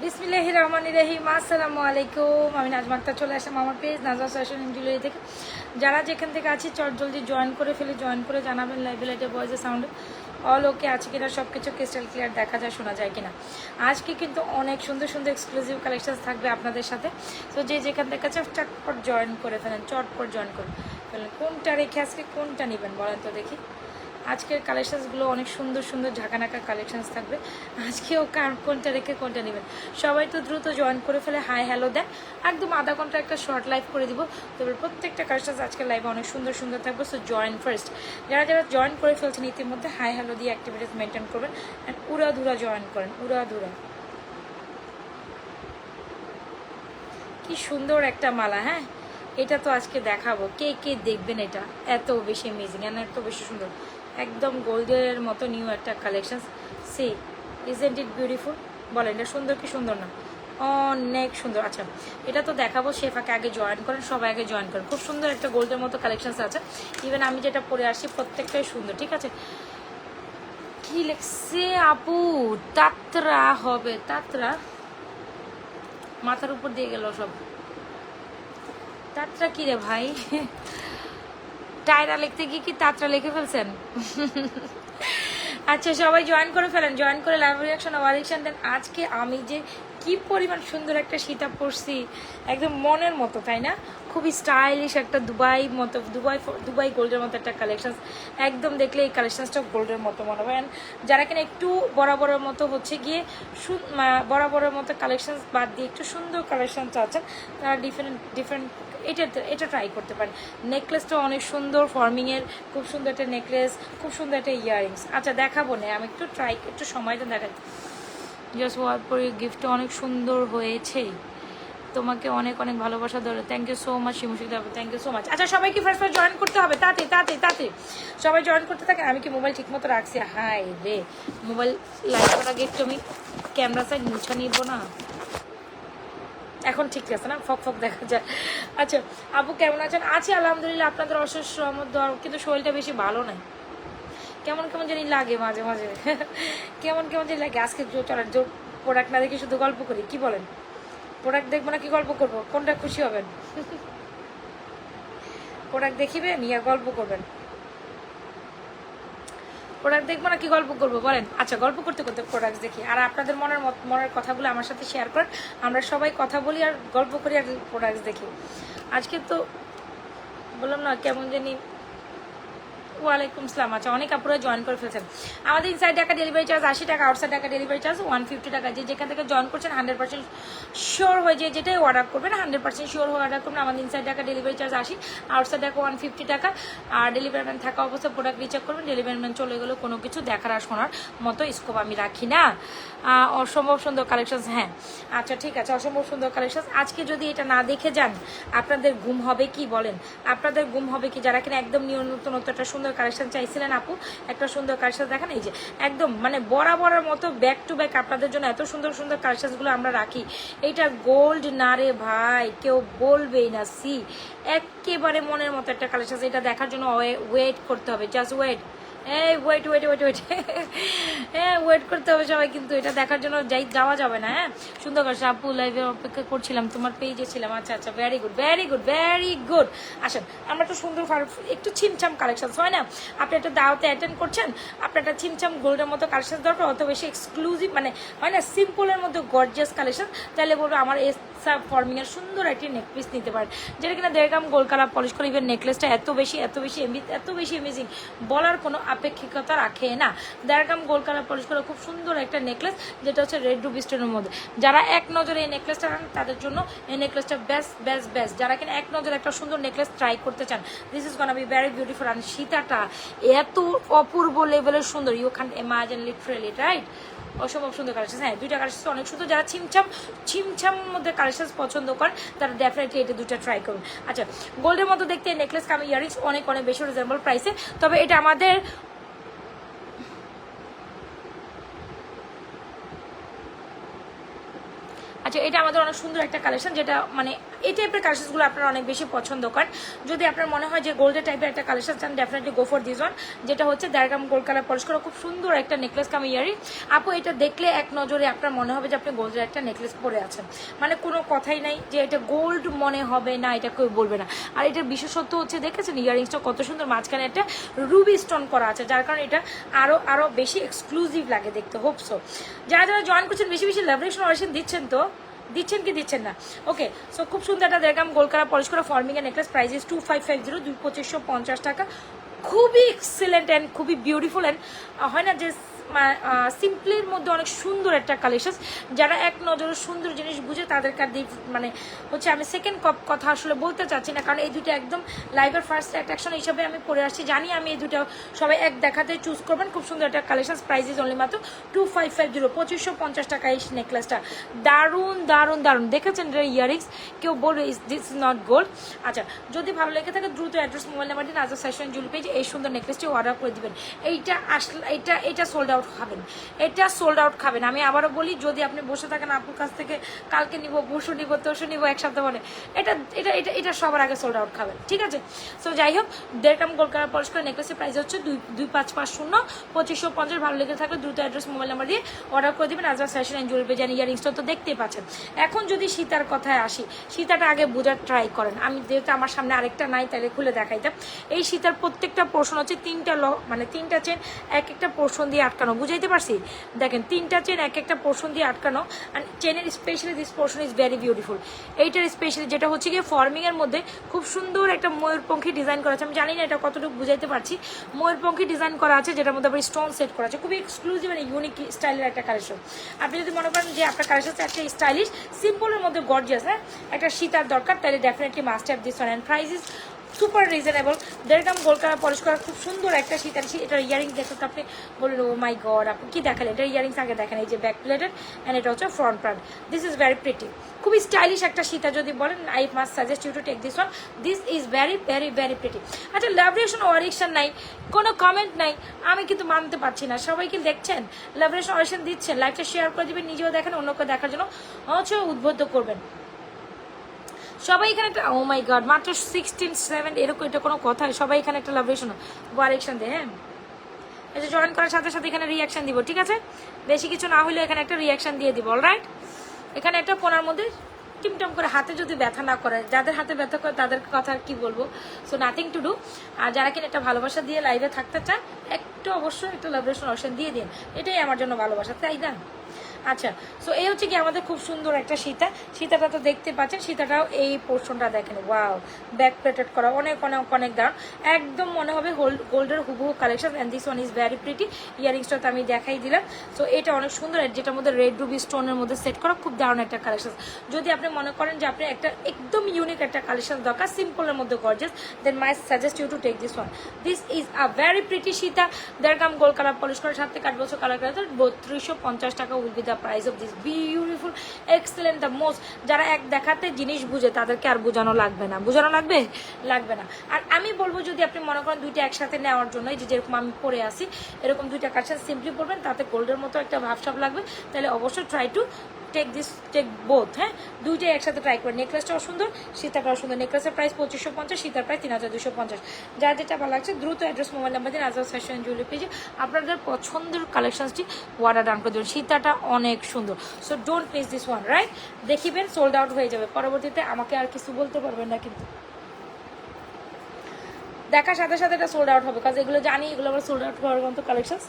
বিসমিল্লাহির রহমানির রহিম। আসসালামু আলাইকুম। আমি নাজমা আক্তার চলে আসলাম আমার page Najma fashion and jewellery থেকে। যারা যেখান থেকে আছি চট জলদি জয়েন করে ফেলে জয়েন করে জানাবেন লাইভে লাইটে ভয়েসে সাউন্ড অল ওকে আছে কিনা, সব কিছু ক্রিস্টাল ক্লিয়ার দেখা যায় শোনা যায় কিনা। আজকে কিন্তু অনেক সুন্দর সুন্দর এক্সক্লুসিভ কালেকশন থাকবে আপনাদের সাথে। তো যে যেখান থেকে আছে চটপট জয়েন করে ফেলেন, চটপট জয়েন করে ফেলেন। কোনটা রেখে আজকে কোনটা নেবেন বলেন তো দেখি। আজকের কালেকশানসগুলো অনেক সুন্দর সুন্দর ঝাঁকানাকা কালেকশানস থাকবে। আজকেও কোনটা রেখে কোনটা নেবেন। সবাই তো দ্রুত জয়েন করে ফেলে হাই হ্যালো দেন। একদম আধা ঘন্টা একটা শর্ট লাইভ করে দিব। তবে প্রত্যেকটা কালেকশানস আজকের লাইভে অনেক সুন্দর সুন্দর থাকবে। So join first. যারা যারা জয়েন করে ফেলছেন ইতিমধ্যে হাই হ্যালো দিয়ে অ্যাক্টিভিটিস মেনটেন করবেন অ্যান্ড উড়াধুরা জয়েন করেন, উড়াধুরা। কি সুন্দর একটা মালা, হ্যাঁ এটা তো আজকে দেখাবো। কে কে দেখবেন এটা, এত বেশি অ্যামেজিং অ্যান্ড এত বেশি সুন্দর। একদম গোল্ডের মতো নিউ একটা collection. See isn't it beautiful? বলেন এটা সুন্দর কি সুন্দর না? অনেক সুন্দর। আচ্ছা এটা তো দেখাবো, শেফাকে আগে জয়েন করেন, সবাই আগে জয়েন করেন। খুব সুন্দর একটা গোল্ডের মতো কালেকশন আছে। ইভেন আমি যেটা পরে আসছি প্রত্যেকটাই সুন্দর, ঠিক আছে। কি লেখছে আপু? তাত্রা হবে, তাত্রা মাথার উপর দিয়ে গেল সব। তাত্রা কি রে ভাই? টায়রা লিখতে গিয়ে কি তাত্রা লিখে ফেলছেন? আচ্ছা সবাই জয়েন করে ফেলেন, জয়েন করে লাইভ রিয়াকশন ওয়ার রিয়াকশন দেন। আজকে আমি যে কি পরিমাণ সুন্দর একটা সীতা পরছি, একদম মনের মতো, তাই না? খুবই স্টাইলিশ একটা দুবাই মতো, দুবাই গোল্ডের মতো একটা কালেকশন। একদম দেখলে এই কালেকশনসটা গোল্ডের মতো মনে হয়। যারা কিনা একটু বরাবরের মতো হচ্ছে গিয়ে বরাবরের মতো কালেকশন বাদ দিয়ে একটু সুন্দর কালেকশন চাচ্ছেন, তারা ডিফারেন্ট ডিফারেন্ট এটা ট্রাই করতে পারেন। নেকলেসটা অনেক সুন্দর ফর্মিংয়ের, খুব সুন্দর একটা নেকলেস, খুব সুন্দর একটা ইয়াররিংস। আচ্ছা দেখাবো না, আমি একটু সময়টা দেখাই। জাস্ট ওয়ার পর গিফটটা অনেক সুন্দর হয়েছে। তোমাকে অনেক অনেক ভালোবাসা ধরে। থ্যাংক ইউ সো মাচ শিমুশিক দেবো, থ্যাংক ইউ সো মাচ। আচ্ছা সবাইকে ফার্স্ট জয়েন করতে হবে, তাতে তাতে তাতে সবাই জয়েন করতে থাকেন। আমি কি মোবাইল ঠিক মতো রাখছি? হাই রে, মোবাইল লাইভ করার আগে একটু আমি ক্যামেরা সাইড মুছা নিব না? এখন ঠিক আছে না? ফক ফক দেখা যায়। আচ্ছা আপু কেমন আছেন? আছি আলহামদুলিল্লাহ, আপনাদের অশেষ রহমত দোয়া। কিন্তু শরীরটা বেশি ভালো নাই, কেমন কেমন জানি লাগে মাঝে মাঝে। কেমন কেমন জানি লাগে। আজকে চলার জোর প্রোডাক্ট না দেখে শুধু গল্প করি, কি বলেন? প্রোডাক্ট দেখবো না কি গল্প করবো? কোনটা খুশি হবেন? প্রোডাক্ট দেখিবেন ইয়া গল্প করবেন? প্রোডাক্ট দেখবো না কি গল্প করবো বলেন? আচ্ছা গল্প করতে করতে প্রোডাক্ট দেখি, আর আপনাদের মনের কথাগুলো আমার সাথে শেয়ার করেন। আমরা সবাই কথা বলি আর গল্প করি আর প্রোডাক্ট দেখি। আজকে তো বললাম না কেমন জানি। ওয়ালাইকুম আসসালাম। আচ্ছা অনেক আপুরা জয়েন করে ফেলছেন। আমাদের ইনসাইড টাকা ডেলিভারি চার্জ 80 টাকা, আউটসাইড টাকা ডেলিভারি চার্জ 150 টাকা। যে যেখান থেকে জয়েন করছেন 100% শিওর হয়ে যে যেটাই অর্ডার করবেন 100% শিওর হয়ে অর্ডার করবেন। আমাদের ইনসাইড টাকা ডেলিভারি চার্জ 80, আউটসাইড টাকা 150 টাকা। আর ডেলিভারি ম্যান থাকা অবস্থায় প্রোডাক্ট রিচেক করবেন। ডেলিভারি ম্যান চলে গেলে কোনো কিছু দেখার আর শোনার মতো স্কোপ আমি রাখি না। অসম্ভব সুন্দর কালেকশন, হ্যাঁ আচ্ছা ঠিক আছে, অসম্ভব সুন্দর কালেকশন। আজকে যদি এটা না দেখে যান আপনাদের ঘুম হবে কি বলেন? আপনাদের ঘুম হবে কি? যারা কিনা একদম নতুন একটা সুন্দর কালেকশন চাইছিলেন আপু, একটা সুন্দর কালেকশন দেখেন। এই যে একদম মানে বরাবরের মতো ব্যাক টু ব্যাক আপনাদের জন্য এত সুন্দর সুন্দর কালেকশনগুলো আমরা রাখি। এইটা গোল্ড না রে ভাই, কেউ বলবেই না। সি একেবারে মনের মতো একটা কালেকশন। এটা দেখার জন্য ওয়েট করতে হবে, জাস্ট ওয়েট। এই ওয়েট ওয়েট ওয়েট ওয়েট, হ্যাঁ ওয়েট করতে হবে সবাই, কিন্তু এটা দেখার জন্য যাওয়া যাবে না। হ্যাঁ সুন্দর করে আপু লাইভে অপেক্ষা করছিলাম, তোমার পেজে ছিলাম। আচ্ছা আচ্ছা very good very good very good. আসেন আমরা তো সুন্দর একটু ছিমছাম কালেকশন হয় না? আপনি একটা দাওয়াতে অ্যাটেন্ড করছেন, আপনার একটা ছিমছাম গোল্ডের মতো কালেকশন দরকার, অত বেশি এক্সক্লুসিভ মানে হয় না, সিম্পলের মধ্যে গর্জিয়াস কালেকশন, তাহলে বলবো আমার ফর্মিংয়ের সুন্দর একটি নেকপিস নিতে পারেন, যেটা কিনা 1.5 গ্রাম গোল্ড কালার পলিশ করে। ইভেন নেকলেসটা এত বেশি অ্যামেজিং, বলার কোনো আপেক্ষিকতা রাখে না। 1.5 গ্রাম গোল্ড কালার পলিশ করে খুব সুন্দর একটা নেকলেস, যেটা হচ্ছে রেড রুবি স্টোনের মধ্যে। যারা এক নজরে এই নেকলেসটা রাখেন তাদের জন্য এই নেকলেসটা বেস্ট বেস্ট বেস্ট। যারা কিনা এক নজরে একটা সুন্দর নেকলেস ট্রাই করতে চান, this is gonna be very beautiful. আর সীতাটা এত অপূর্ব লেভেলের সুন্দর, you can imagine literally, right? অসম্ভব সুন্দর কালেকশন। হ্যাঁ দুইটা কালেকশন অনেক সুন্দর। যারা ছিমছাম মধ্যে কালেকশন পছন্দ করেন তারা ডেফিনেটলি এটা দুটো ট্রাই করুন। আচ্ছা গোল্ডের মতো দেখতে নেকলেস কামি ইয়ারিংস অনেক অনেক বেশি রিজনেবল প্রাইসে। তবে এটা আমাদের আচ্ছা এটা আমাদের অনেক সুন্দর একটা কালেকশন, যেটা মানে এই টাইপের কালেকশনসগুলো আপনারা অনেক বেশি পছন্দ করেন। যদি আপনার মনে হয় যে গোল্ডের টাইপের একটা কালেকশন চান, definitely go for this one, যেটা হচ্ছে 1.5 গ্রাম গোল্ড কালার পলিশ করা খুব সুন্দর একটা নেকলেস কাম ইয়ারিং। আপু এটা দেখলে এক নজরে আপনার মনে হবে যে আপনি গোল্ডের একটা নেকলেস পরে আছেন, মানে কোনো কথাই নাই যে এটা গোল্ড মনে হবে না, এটা কেউ বলবে না। আর এটার বিশেষত্ব হচ্ছে দেখেছেন ইয়ারিংসটা কত সুন্দর, মাঝখানে একটা রুবি স্টোন করা আছে, যার কারণে এটা আরো বেশি এক্সক্লুসিভ লাগে দেখতে। হোপসো যারা যারা জয়েন করছেন বেশি বেশি লাভরেশন অরিশন দিচ্ছেন, তো দিচ্ছেন কি দিচ্ছেন না? ওকে, সো খুব সুন্দর একটা 1.5 গ্রাম গোল্ড কালার পলিশ করা ফর্মিং এর নেকলেস, প্রাইস ইজ 2550, 2550 টাকা। খুবই এক্সেলেন্ট অ্যান্ড খুবই বিউটিফুল অ্যান্ড হয় না যে সিম্পলির মধ্যে অনেক সুন্দর একটা কালেকশন। যারা এক নজরে সুন্দর জিনিস বুঝে তাদের মানে হচ্ছে আমি সেকেন্ড কথা আসলে বলতে চাচ্ছি না, কারণ এই দুটো একদম লাইভের ফার্স্ট অ্যাট্রাকশন হিসাবে আমি পরে আসছি, জানি আমি এই দুটো সবাই এক দেখাতে চুজ করবেন। খুব সুন্দর একটা কালেকশন, প্রাইস ইজ অনলি মাত্র 2550, 2550 টাকা এই নেকলেসটা। দারুণ দারুণ দারুণ, দেখেছেন এটা ইয়ারিংস, কেউ বলবে দিস ইজ নট গোল্ড। আচ্ছা, যদি ভালো লেগে থাকে দ্রুত অ্যাড্রেস মোবাইল নাম্বার দিন, আজাদ ফ্যাশন জুয়েলারি পেজ এই সুন্দর নেকলেসটি অর্ডার করে দিবেন। এইটা আসলে এটা সোল্ড আউট খাবেন, এটা সোল্ড আউট খাবেন। আমি আবারও বলি, যদি আপনি বসে থাকেন আপুর কাছ থেকে কালকে নিব, পরশু নিব, তরশু নিব, এক সপ্তাহ পরে, এটা এটা এটা এটা সবার আগে সোল্ড আউট খাবেন, ঠিক আছে? সো যাই হোক, 1.5 গ্রাম গোল্ড কালার পলিশ করা নেকলেসের প্রাইস হচ্ছে 2550, 2550। ভালো লেগে থাকলে দ্রুত অ্যাড্রেস মোবাইল নাম্বার দিয়ে অর্ডার করে দেবেন Azad fashion and jewellery page. ইয়ারিংসটা তো দেখতেই পাচ্ছেন। এখন যদি সীতার কথায় আসি, সীতাটা আগে বোঝার ট্রাই করেন। আমি যেহেতু আমার সামনে আরেকটা নাই, তাহলে খুলে দেখাইতাম। এই সীতার প্রত্যেকটা পোর্শন হচ্ছে তিনটা চেন এক একটা পোর্শন দিয়ে আটকানো, বুঝাইতে পারছি? দেখেন, তিনটা চেন এক একটা পোর্শন দিয়ে আটকানো। আর চেনের specially this portion is very beautiful. এইটার স্পেশালি যেটা হচ্ছে গিয়ে ফর্মিং এর মধ্যে খুব সুন্দর একটা ময়ূরপঙ্খী ডিজাইন করা আছে। আমি জানি না এটা কতটুকু বুঝাইতে পারছি। ময়ূরপঙ্খী ডিজাইন করা আছে, যেটার মধ্যে আবার স্টোন সেট করা আছে। খুবই এক্সক্লুসিভ মানে ইউনিক স্টাইলের একটা কালেকশন। আপনি যদি মনে করেন যে আপনার কালেকশন একটা স্টাইলিশ সিম্পলের মধ্যে গর্জিয়াস, হ্যাঁ একটা সীতার দরকার, তাহলে definitely must have this one. And price is super reasonable. 1.5 gram gold colour polish করা খুব সুন্দর একটা সীতার। এটার ইয়ারিংস দেখো তো আপনি বললেন ও মাই গড, আপনি কি দেখালেন? এটার ইয়ারিংস আগে দেখেন, এই যে ব্যাক প্লেটেড অ্যান্ড এটা হচ্ছে front part. This is very pretty, খুবই স্টাইলিশ একটা সীতা। যদি বলেন I must suggest you to take this one, this is very very very pretty. আচ্ছা, লাভরেশন অরিকশন নাই, কোনো কমেন্ট নাই, আমি কিন্তু মানতে পারছি না। সবাই কি দেখছেন লাভরেশন অরিকশন দিচ্ছেন? লাইভটা শেয়ার করে দিবেন, নিজেও দেখেন, অন্যকে দেখার জন্য হচ্ছে উদ্বুদ্ধ করবেন সবাই। এখানে একটা ও মাই গড, মাত্র 16-7 এরকম, এটা কোনো কথা? সবাই এখানে একটা লাভরেশন ওয়ারেকশন দেয়। হ্যাঁ, এই যে জয়েন করার সাথে সাথে এখানে রিয়াকশন দিব, ঠিক আছে? বেশি কিছু না হলে এখানে একটা রিয়াকশন দিয়ে দিব, অলরাইট? এখানে একটা কোনার মধ্যে টিমটম করে, হাতে যদি ব্যথা না করে, যাদের হাতে ব্যথা করে তাদের কথা কি বলবো। So nothing to do. আর যারা কিনা একটা ভালোবাসা দিয়ে লাইভে থাকতে চান, একটু অবশ্যই একটা লাভরেশন অপশন দিয়ে দিন, এটাই আমার জন্য ভালোবাসা, তাই না? আচ্ছা, সো এই হচ্ছে কি আমাদের খুব সুন্দর একটা সীতাটা তো দেখতে পাচ্ছেন। সীতাটাও এই পোর্শনটা দেখেন, ওয়াও, ব্যাক প্লেটেড করা, অনেক অনেক অনেক দারুণ, একদম মনে হবে গোল্ডের হুবহু collection. And this one is very pretty. ইয়ারিংসটা তো আমি দেখাই দিলাম। সো এটা অনেক সুন্দর, যেটার মধ্যে রেড রুবি স্টোনের মধ্যে সেট করা, খুব দারুণ একটা কালেকশন। যদি আপনি মনে করেন যে আপনি একটা একদম ইউনিক একটা কালেকশন দরকার, সিম্পলের মধ্যে gorgeous, then my suggest you to take this one. This is a very pretty সীতা। 1.5 গ্রাম গোল্ড কালার পলিশ করে 7 থেকে 8 বছর কালার করে 3250 টাকা will be the price of this beautiful excellent the most. যারা এক দেখাতে জিনিস বুঝে তাদেরকে আর বোঝানো লাগবে না, লাগবে না। আর আমি বলবো, যদি আপনি মনে করেন দুইটা একসাথে নেওয়ার জন্য, এই যে যেরকম আমি পরে আসি এরকম দুইটা কালেকশন সিম্পলি পরবেন, তাতে গোল্ডের মতো একটা ভাবসাব লাগবে, তাহলে অবশ্যই ট্রাই টু টেক বোথ। হ্যাঁ, দুইটাই একসাথে ট্রাই করে। নেকলেসটাও সুন্দর, সীতাটাও সুন্দর। নেকলেসের প্রাইস 2550, সীতার প্রাইস 3250। যার যেটা ভালো লাগছে দ্রুত অ্যাড্রেস মোবাইল নাম্বার দিন, আজাদ ফ্যাশন জুয়েলারি পেজে আপনাদের পছন্দের কালেকশনসটি অর্ডার ডান করে দেবেন। সীতাটা অনেক সুন্দর, so don't miss this one, right? দেখিবেন সোল্ড আউট হয়ে যাবে, পরবর্তীতে আমাকে আর কিছু বলতে পারবেন না, কিন্তু দেখার সাথে সাথে এটা সোল্ড আউট হবে, কারণ এগুলো জানি এগুলো আবার সোল্ড আউট হওয়ার মতো কালেকশন।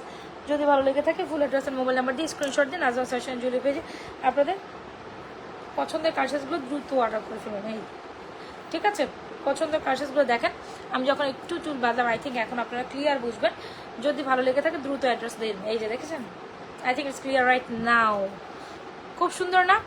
যদি ভালো লেগে থাকে ফুল অ্যাড্রেস আর মোবাইল নাম্বার দিয়ে স্ক্রিনশট দিন, আজাদ ফ্যাশন জুয়েলারি পেজে আপনাদের পছন্দের কালেকশনসগুলো দ্রুত অর্ডার করে ফেলুন। এই ঠিক আছে, পছন্দের কালেকশনসগুলো দেখেন। আমি যখন একটু চুল বাঁধলাম, আই থিঙ্ক এখন আপনারা ক্লিয়ার বুঝবেন। যদি ভালো লেগে থাকে দ্রুত অ্যাড্রেস দিন। এই যে দেখেছেন, I think it's clear right now. খুব সুন্দর না?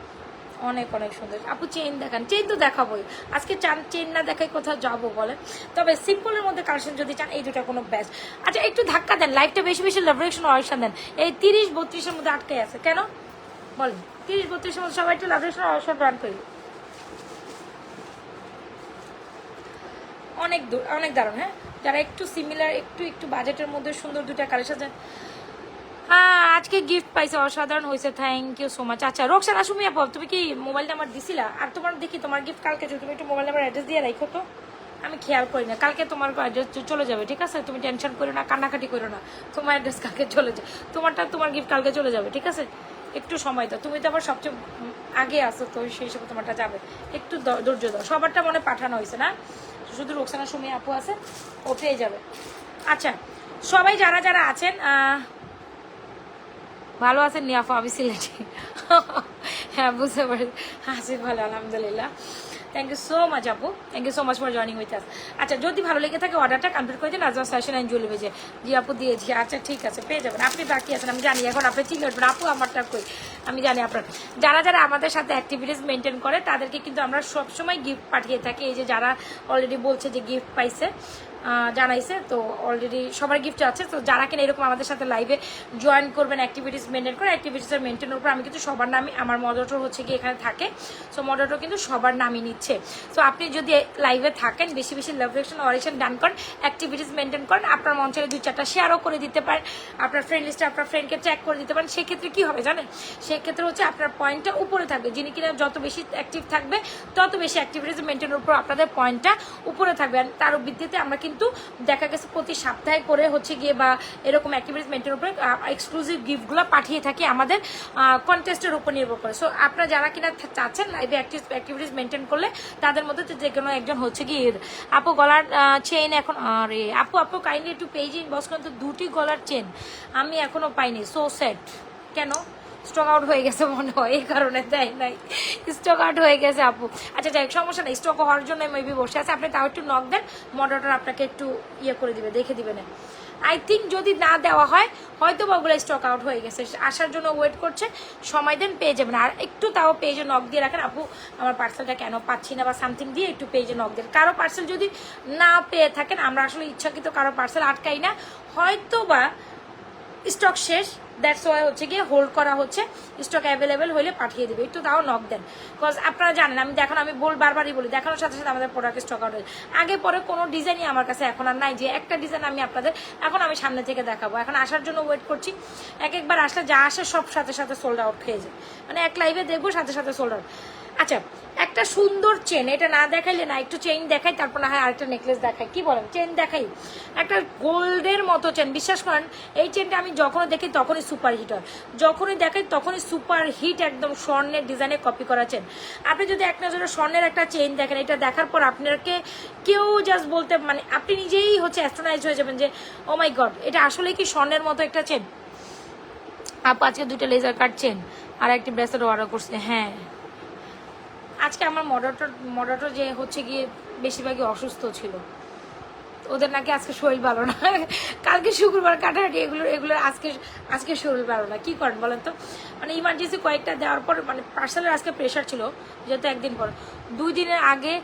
অনেক অনেক সুন্দর। আপু চেইন দেখান। চেইন তো দেখাবোই আজকে, চেইন না দেখাই কোথাও যাবো বলেন? তবে সিম্পলের মধ্যে কালেকশন যদি চান, এই দুটা কোনো বেস্ট। আচ্ছা, একটু ধাক্কা দেন, লাইফটা বেশি বেশি লাভরেশন অপশন দেন। এই 30-32-এর মধ্যে আটকে আছে কেন বলেন? 30-32-এর মধ্যে সবাই একটু লাভরেশন অপশন রান করি। অনেক দারুণ। হ্যাঁ, যারা একটু সিমিলার, একটু বাজেটের মধ্যে সুন্দর দুটা কালেকশন হ্যাঁ আজকে গিফট পাইছে, অসাধারণ হয়েছে, থ্যাংক ইউ সো মাচ। আচ্ছা রোকসানা সুমি আপু, তুমি কি মোবাইল নাম্বার দিছিলা? আর তোমার দেখি তোমার গিফট কালকে, তুমি একটু মোবাইল নাম্বার অ্যাড্রেস দিয়ে রাখো তো, আমি খেয়াল করি না। কালকে তোমার অ্যাড্রেস চলে যাবে, ঠিক আছে? তুমি টেনশন করো না, কান্নাকাটি করো না, তোমার অ্যাড্রেস কালকে চলে যাবে, তোমার গিফট কালকে চলে যাবে, ঠিক আছে? একটু সময় দাও, তুমি তো আবার সবচেয়ে আগে আসো, তো সেই হিসেবে তোমারটা যাবে, একটু ধৈর্য দাও। সবারটা মনে পাঠানো হয়েছে না, শুধু রোকসানা সুমি আপু আছে, ও পেয়ে যাবে। আচ্ছা সবাই যারা যারা আছেন ভালো আছেন নিয়াফা? আমি সিলেটি। হ্যাঁ বুঝতে পারি, আছি ভালো আলহামদুলিল্লাহ। থ্যাংক ইউ সো মাচ আপু, thank you so much for joining with us. আচ্ছা যদি ভালো লেগে থাকে অর্ডারটা কমপ্লিট করে দিন, নাজমা ফ্যাশন অ্যান্ড জুয়েলারি যে জি আপু দিয়েছি। আচ্ছা ঠিক আছে, পেয়ে যাবেন। আপনি বাকি আছেন আমি জানি, এখন আপনি চিনে উঠবেন আপু আমারটা কই, আমি জানি আপনার। যারা যারা আমাদের সাথে অ্যাক্টিভিটিস মেনটেন করে তাদেরকে কিন্তু আমরা সবসময় গিফট পাঠিয়ে থাকি। এই যে যারা অলরেডি বলছে যে গিফট পাইছে, জানাইছে, তো অলরেডি সবার গিফট আছে। তো যারা কিনা এরকম আমাদের সাথে লাইভে জয়েন করবেন অ্যাক্টিভিটিস মেনটেন করে, অ্যাক্টিভিটিসের মেনটেনের উপর আমি কিন্তু সবার নামই, আমার মডারেটর হচ্ছে কি এখানে থাকে, সো মডারেটর কিন্তু সবার নামই নিচ্ছে। সো আপনি যদি লাইভে থাকেন, বেশি বেশি লাভ রিঅ্যাকশন অরেকশন ডান করেন, অ্যাক্টিভিটিস মেনটেন করেন, আপনার মন চাইলে 2-4টা শেয়ারও করে দিতে পারেন, আপনার ফ্রেন্ড লিস্টে আপনার ফ্রেন্ডকে ট্যাগ করে দিতে পারেন। সেক্ষেত্রে কী হবে জানেন, সেক্ষেত্রে হচ্ছে আপনার পয়েন্টটা উপরে থাকবে। যিনি কিনা যত বেশি অ্যাক্টিভ থাকবে তত বেশি অ্যাক্টিভিটিস মেনটেনের উপর আপনাদের পয়েন্টটা উপরে থাকবে। আর তার ভিত্তিতে আমরা কিন্তু দেখা গেছে প্রতি সপ্তাহে করে হচ্ছে গিয়ে বা এরকম অ্যাক্টিভিটিস মেনটেনের উপরে এক্সক্লুসিভ গিফটগুলো পাঠিয়ে থাকি আমাদের কন্টেস্টের উপর নির্ভর করে। সো আপনারা যারা কিনা চাচ্ছেন লাইভে অ্যাক্টিভিটিস মেনটেন করলে তাদের মধ্যে যে কোনো একজন হচ্ছে কি আপু গলার চেইন এখন, আরে আপু কাইন্ডলি একটু পেজে ইনবক্স করেন তো, 2টি গলার চেন আমি এখনো পাইনি, সো স্যাড। কেন? স্টক আউট হয়ে গেছে মনে হয়, এই কারণে দেয় নাই, স্টক আউট হয়ে গেছে আপু। আচ্ছা যাই সমস্যা নেই, স্টক হওয়ার জন্য মেবি বসে আছে। আপনি তাও একটু নক দেন, মডারেটর আপনাকে একটু ইয়ে করে দিবে, দেখে দিবে না। আই থিঙ্ক যদি না দেওয়া হয় হয়তো বা ওগুলো স্টক আউট হয়ে গেছে, আসার জন্য ওয়েট করছে, সময় দেন পেয়ে যাবেন। আর একটু তাও পেজে নক দিয়ে রাখেন, আপু আমার পার্সেলটা কেন পাচ্ছি না বা সামথিং দিয়ে একটু পেজে নক দেন। কারো পার্সেল যদি না পেয়ে থাকেন, আমরা আসলে ইচ্ছাকৃত কারো পার্সেল আটকাই না, হয়তো বা স্টক শেষ, দ্যাটস ওয়াই হচ্ছে গিয়ে হোল্ড করা হচ্ছে, স্টক অ্যাভেলেবেল হলে পাঠিয়ে দেবে, একটু তাও নক দেন। বিকজ আপনারা জানেন আমি দেখানো, আমি বারবারই বলি, দেখানোর সাথে সাথে আমাদের প্রোডাক্ট স্টক আউট হয়ে আগে পরে কোনো ডিজাইনই আমার কাছে এখন আর নাই যে একটা ডিজাইন আমি আপনাদের এখন আমি সামনে থেকে দেখাবো। এখন আসার জন্য ওয়েট করছি, একবার আসলে যা আসে সব সাথে সাথে সোল্ড আউট খেয়ে যায়, মানে এক লাইভে দেখবো সাথে সাথে সোল্ড আউট। আচ্ছা একটা সুন্দর চেন, এটা না দেখাইলে না, একটু চেইন দেখাই, তারপর না হয় আরেকটা নেকলেস দেখাই, কি বলেন? চেন দেখাই, একটা গোল্ডের মতো চেন। বিশ্বাস করেন এই চেনটা আমি যখনই দেখি তখনই সুপার হিট হয়, যখনই দেখাই তখনই সুপার হিট, একদম স্বর্ণের ডিজাইনে কপি করা চেন। আপনি যদি এক নজরে স্বর্ণের একটা চেন দেখেন, এটা দেখার পর আপনাকে কেউ জাস্ট বলতে, মানে আপনি নিজেই হচ্ছে অ্যাস্ট্রোনাইজ হয়ে যাবেন যে ও মাই গড এটা আসলে কি স্বর্ণের মতো একটা চেন। আপু আজকে 2টা লেজার কাট চেন আর একটি ব্রেসলেট অর্ডার করছে। হ্যাঁ আজকে আমার মডারেটর যে হচ্ছে গিয়ে বেশিরভাগই অসুস্থ ছিল, ওদের নাকি আজকে শরীর ভালো না, কালকে শুক্রবার কাটাকাটি এগুলোর আজকে শরীর ভালো না, কি করেন বলেন তো? মানে ইমার্জেন্সি কয়েকটা দেওয়ার পর মানে পার্সেলের আজকে প্রেশার ছিল, যেহেতু একদিন পর 2 দিনের আগে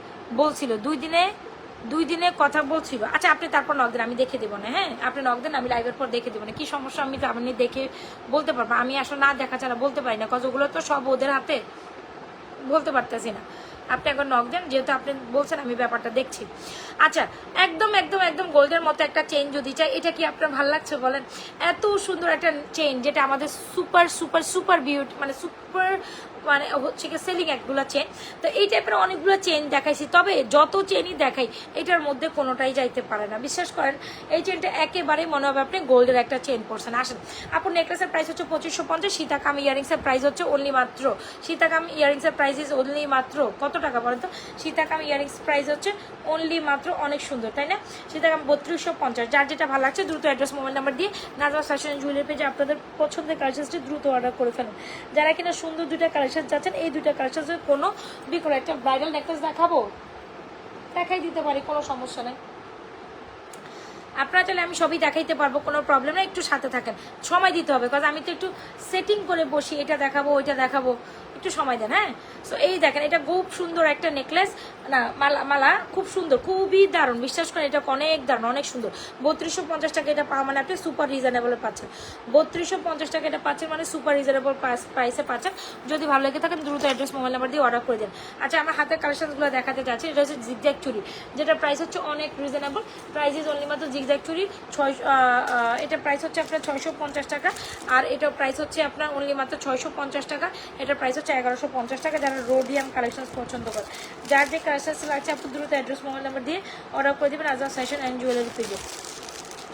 বলছিল, 2 দিনে কথা বলছিল। আচ্ছা আপনি তারপর নক দেন, আমি দেখে দেবো না। হ্যাঁ আপনি নক দেন, আমি লাইভের পর দেখে দেবো না কি সমস্যা, আমি তো আপনি দেখে বলতে পারবো। আমি আসলে না দেখা ছাড়া বলতে পারি না, কজ ওগুলো তো সব ওদের হাতে, বলতে পারতেছি না। আপনি একবার নক দেন, যেহেতু আপনি বলছেন আমি ব্যাপারটা দেখছি। আচ্ছা একদম একদম একদম গোল্ডের মতো একটা চেইন যদি চাই, এটা কি আপনার ভালো লাগছে বলেন? এত সুন্দর একটা চেইন, যেটা আমাদের সুপার সুপার সুপার বিউটি, মানে সুপার মানে হচ্ছে কি সেলিং একগুলো চেন। তো এই টাইপের অনেকগুলো চেন দেখাইছি, তবে যত চেনই দেখাই এটার মধ্যে কোনোটাই যাইতে পারে না। বিশ্বাস করেন এই চেনটা একেবারেই মনে হবে আপনি গোল্ডের একটা চেন পরছেন। আসেন আপনার নেকলেসের প্রাইস হচ্ছে 2550, সীতাকাম ইয়ারিংসের প্রাইস হচ্ছে অনলি মাত্র, সীতাকাম ইয়ারিংসের প্রাইস ইজ অনলি মাত্র কত টাকা বলেন তো? সীতাকাম ইয়ারিংস প্রাইস হচ্ছে অনলি মাত্র, অনেক সুন্দর তাই না? সীতাকাম 3250। যার যেটা ভালো লাগছে দ্রুত অ্যাড্রেস মোবাইল নাম্বার দিয়ে নাজমা ফ্যাশন জুয়েলারি পেজে আপনাদের পছন্দের কালেকশনটি দ্রুত অর্ডার করে ফেলেন। যারা কিনা সুন্দর 2টা কালেকশন চাচ্ছেন, এই 2টা কালেকশনের কোনো বিকল্প, একটা ব্রাইডাল নেকলেস দেখাবো, দেখাই দিতে পারি, কোনো সমস্যা নেই। আপনারা চাইলে আমি সবই দেখাইতে পারবো, কোনো প্রবলেম নেই, একটু সাথে থাকেন, সময় দিতে হবে, কারণ আমি তো একটু সেটিং করে বসি, এটা দেখাবো ওইটা দেখাবো, একটু সময় দেন। হ্যাঁ, সো এই দেখেন এটা খুব সুন্দর একটা নেকলেস, না মালা, মালা খুব সুন্দর, খুবই দারুণ, বিশ্বাস করেন এটা অনেক দারুণ, অনেক সুন্দর। 3250 টাকা এটা পাওয়া মানে আপনি সুপার রিজনেবল পাচ্ছেন। 3250 টাকা এটা পাচ্ছেন মানে সুপার রিজনেবল প্রাইসে পাচ্ছেন। যদি ভালো লেগে থাকেন দ্রুত অ্যাড্রেস মোবাইল নাম্বার দিয়ে অর্ডার করে দেন। আচ্ছা, আমার হাতের কালেকশনগুলো দেখাতে যাচ্ছি। এটা হচ্ছে জিগজ্যাগ চুড়ি, যেটা প্রাইস হচ্ছে অনেক রিজনেবল। প্রাইস ইজ অনলি মাত্র জিগজ্যাগ চুড়ি এটা প্রাইস হচ্ছে আপনার 650 টাকা, আর এটার প্রাইস হচ্ছে আপনার অনলি মাত্র 650 টাকা। এটার প্রাইস হচ্ছে 1150 টাকা। যারা রোডিয়াম কালেকশন পছন্দ করে, যার যে কালেকশন লাগছে আপনি দ্রুত অ্যাড্রেস মোবাইল নাম্বার দিয়ে অর্ডার করে দেবেন আজাদ ফ্যাশন অ্যান্ড জুয়েলারি পেজে।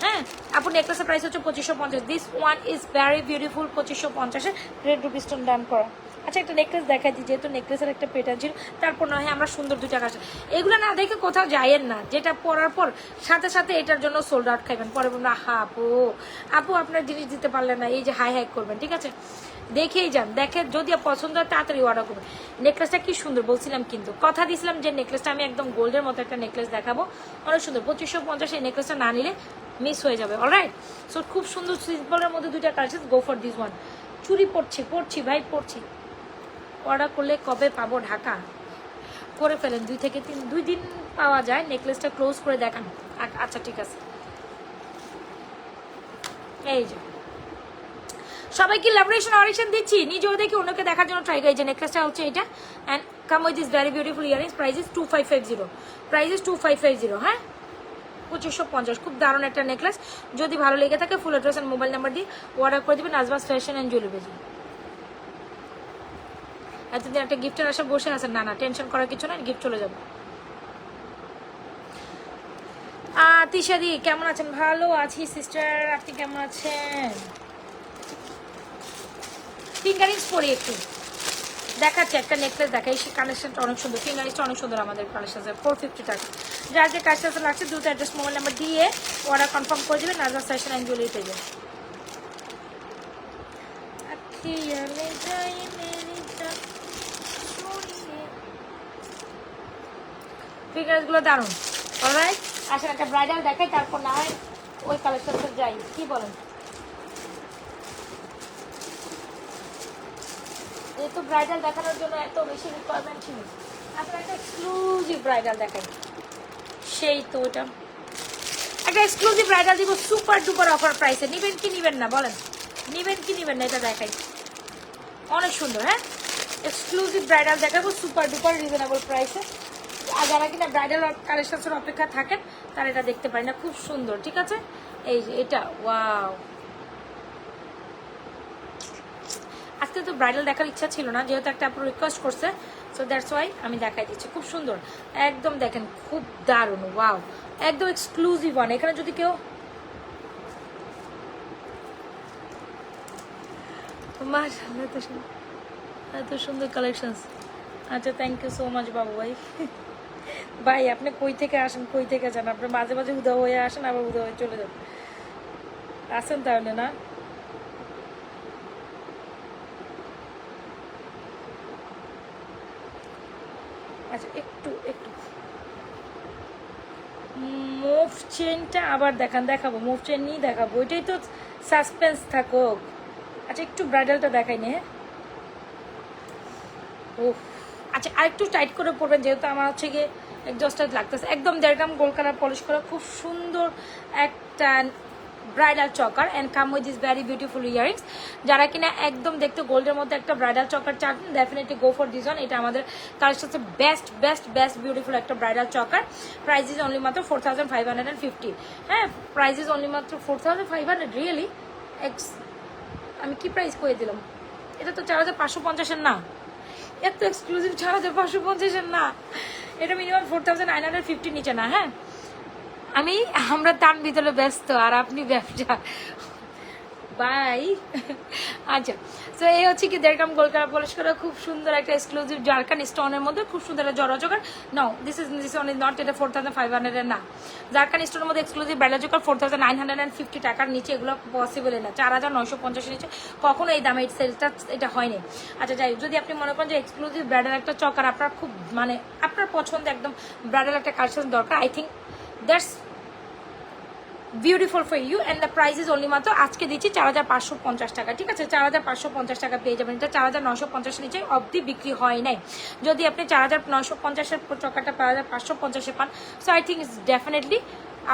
হ্যাঁ, আপু নেকলেসের প্রাইস হচ্ছে 2550। This one is very beautiful, 2550-এ রেড রুবি স্টোন ডান করা। আচ্ছা, একটা নেকলেস দেখাই দিই, যেহেতু নেকলেসের একটা প্যাটার্ন ছিল, তারপর না হয় আমরা সুন্দর দুইটা কাছে এগুলো না দেখে কোথাও যাইয়েন না, যেটা পরার পর সাথে সাথে এটার জন্য সোল্ড আউট খাইবেন, পরে বলবেন হা আপু আপনার জিনিস দিতে পারলেন না, এই যে হাই করবেন। ঠিক আছে, দেখেই যান, দেখে যদি পছন্দ হয় তাড়াতাড়ি অর্ডার করবেন। নেকলেসটা কি সুন্দর বলছিলাম, কিন্তু কথা দিয়েছিলাম যে নেকলেসটা আমি একদম গোল্ডের মতো একটা নেকলেস দেখাবো, অনেক সুন্দর। 2550 এই নেকলেসটা না নিলে মিস হয়ে যাবে। অলরাইট, সো খুব সুন্দর সিম্পলের মধ্যে দুইটা collection, go for this one. চুরি পড়ছি ভাই, পড়ছি। অর্ডার করলে কবে পাবো ঢাকা? করে ফেলেন, 2 থেকে 2 দিন পাওয়া যায়। নেকলেসটা ক্লোজ করে দেখান। আচ্ছা ঠিক আছে, এই যে সবাইকে লাভরেশন অরিশন দিচ্ছি, নিজেও দেখি অন্যকে দেখার জন্য ট্রাই করি। যে নেকলেসটা হচ্ছে এটা, and come with this very beautiful earrings. Price is 2550, price is 2550। হ্যাঁ, 2550, খুব দারুণ একটা নেকলেস। যদি ভালো লেগে থাকে full address and mobile number দিয়ে অর্ডার করে দেবেন আজবাস ফ্যাশন অ্যান্ড জুয়েলারি। এতদিন একটা গিফটের আশা বসে আছেন, না টেনশন করার কিছু নাই, গিফট চলে যাবে। তিশাদি কেমন আছেন? ভালো আছি সিস্টার, আপনি কেমন আছেন? ফিঙ্গারিংস পরি একটু দেখাচ্ছি, একটা নেকলেস দেখাই, সেই কানেকশনটা অনেক সুন্দর, ফিঙ্গারিংসটা অনেক সুন্দর। আমাদের কালেকশন 450 টাকা। যার যে কাজটা লাগছে দ্রুত অ্যাড্রেস মোবাইল নাম্বার দিয়ে অর্ডার কনফার্ম করে দেবেন নাজমা ফ্যাশন অ্যান্ড জুয়েলারি পেজে। ফিঙ্গারিংসগুলো দারুণ। অলরাইট, আসলে একটা ব্রাইডাল দেখাই, তারপর না হয় ওই কালেকশনটা যাই, কি বলেন? যেহেতু ব্রাইডাল দেখানোর জন্য এত বেশি রিকোয়ারমেন্ট ছিল, আপনার একটা এক্সক্লুসিভ ব্রাইডাল দেখাই। সেই তো ওটা একটা এক্সক্লুসিভ ব্রাইডাল দিব সুপার ডুপার অফার প্রাইসে। নিবেন কি নিবেন না বলেন? নিবেন কি নিবেন না? এটা দেখাই, অনেক সুন্দর। হ্যাঁ, এক্সক্লুসিভ ব্রাইডাল দেখাবো সুপার ডুপার রিজনেবল প্রাইসে। আর যারা কিনা ব্রাইডাল কালেকশনের অপেক্ষা থাকেন তারা এটা দেখতে পারেন না, খুব সুন্দর। ঠিক আছে, এই যে এটা, ওয়াও। আজকে তো ব্রাইডাল দেখার ইচ্ছা ছিল না, যেহেতু একটা আপনার রিকোয়েস্ট করছে, সো দ্যাটস ওয়াই আমি দেখাই দিচ্ছি। খুব সুন্দর, একদম দেখেন, খুব দারুণ, ওয়াও, একদম এক্সক্লুসিভ ওয়ান। এখানে যদি কেউ এত সুন্দর কালেকশন। আচ্ছা, থ্যাংক ইউ সো মাচ বাবু ভাই। ভাই আপনি কই থেকে আসেন, কই থেকে যান? আপনি মাঝে মাঝে উদা হয়ে আসেন, আবার উদা হয়ে চলে যান। আসেন তাহলে না? আচ্ছা, একটু মুভ চেনটা আবার দেখাবো, মুভ চেন নিয়ে দেখাবো, ওইটাই তো সাসপেন্স থাকুক। আচ্ছা, একটু ব্রাইডালটা দেখাই নে। ও আচ্ছা, আরেকটু টাইট করে পড়বেন, যেহেতু আমার হচ্ছে গিয়ে এক্সস্টেড লাগতেছে। একদম 1.5 গ্রাম গোল্ড কালার পলিশ করা, খুব সুন্দর একটা bridal choker, and come with this very beautiful earrings. যারা কিনা একদম দেখতে গোল্ডের মধ্যে একটা ব্রাইডাল চকার চান, definitely go for this one. এটা আমাদের কালেকশন হচ্ছে বেস্ট বিউটিফুল একটা ব্রাইডাল চকার। প্রাইস ইজ অনলি মাত্র 4550। হ্যাঁ, প্রাইস ইজ অনলি মাত্র 4500। রিয়েলি আমি কি প্রাইস করে দিলাম? এটা তো 4550-এর না, এত এক্সক্লুসিভ 4550-এর না, এটা মিনিমাম 4950 নিচে না। হ্যাঁ, আমরা তার ভিতরে ব্যস্ত আর আপনি ব্যবসা বাই। আচ্ছা, তো এই হচ্ছে কি 1.5 গ্রাম গোল্ড কালার পলিশ করা, খুব সুন্দর একটা এক্সক্লুসিভ জারকান স্টোনের মধ্যে, খুব সুন্দর একটা জরাজকার। নো, দিস ইজ নট, এটা 4500-এর না। জারকান স্টোনের মধ্যে এক্সক্লুসিভ ব্রাইডাল চকার 4950 টাকার নিচে এগুলো পসিবল না। 4950-এর নিচে কখনো এই দামে সেলটা এটা হয়নি। আচ্ছা, যাই যদি আপনি মনে করেন যে এক্সক্লুসিভ ব্রাইডাল একটা চকার আপনার খুব আপনার পছন্দ, একদম ব্রাইডাল একটা কালেকশন দরকার, I think that's beautiful for you and the price is only মাত্র আজকে দিচ্ছি 4550 টাকা, ঠিক আছে? 4550 টাকা পেয়ে যাবেন। এটা 4950 নিচে অবধি বিক্রি হয় নাই। যদি আপনি 4950-এর টাকাটা 4550-এ পান, so I think it's definitely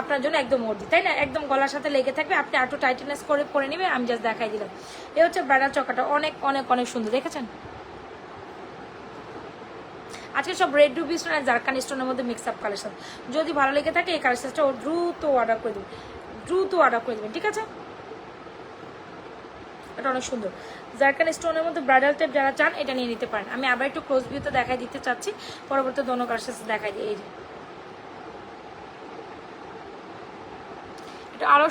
আপনার জন্য একদম অর্ধি, তাই না? একদম গলার সাথে লেগে থাকবে, আপনি একটু টাইটনেস করে পরে নেবেন। আমি জাস্ট দেখাই দিলাম। এ হচ্ছে ব্রাইডাল চকাটা, অনেক অনেক অনেক সুন্দর, দেখেছেন? আজকে সব রেড রুবি স্টোন আর জারকান স্টোনের মধ্যে মিক্স আপ কালেকশন। যদি ভালো লেগে থাকে এই কালেকশনটা দ্রুত অর্ডার করে দেবেন, দ্রুত অর্ডার করে দেবেন, ঠিক আছে? এটা অনেক সুন্দর জারকান স্টোনের মধ্যে ব্রাইডাল টাইপ যারা চান এটা নিয়ে নিতে পারেন। আমি আবার একটু ক্লোজ ভিউতে দেখাই দিতে চাচ্ছি, পরবর্তী দোনো কালেকশন দেখাই দিই। এই যে এটা আরো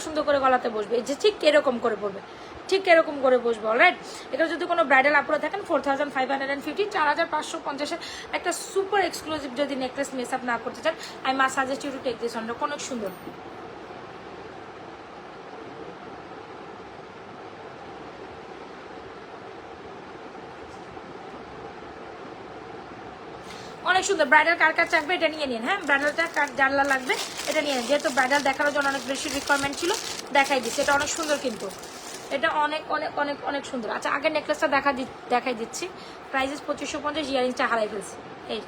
সুন্দর করে গলাতে বসবে, এই যে ঠিক এরকম করে পড়বে, ঠিক এরকম করে বসবো। অলরাইট, এটা যদি কোনো ব্রাইডাল আপুরা থাকেন 4550, 4550-এর একটা সুপার এক্সক্লুসিভ যদি নেকলেস মিস আপ না করতে চান, I must suggest you to take this one. অনেক সুন্দর, অনেক সুন্দর। ব্রাইডাল কার কার চাকবে এটা নিয়ে নিন। হ্যাঁ, ব্রাইডালটা কার জানলা লাগবে এটা নিয়ে নিন, যেহেতু ব্রাইডাল দেখানোর জন্য অনেক বেশি রিকোয়ারমেন্ট ছিল, দেখাই দিচ্ছি। এটা অনেক সুন্দর, কিন্তু এটা অনেক অনেক অনেক অনেক সুন্দর। আচ্ছা, আগের নেকলেসটা দেখাই দিচ্ছি। প্রাইস 2550, ইয়ারিংসটা হারাই ফেলছি। এই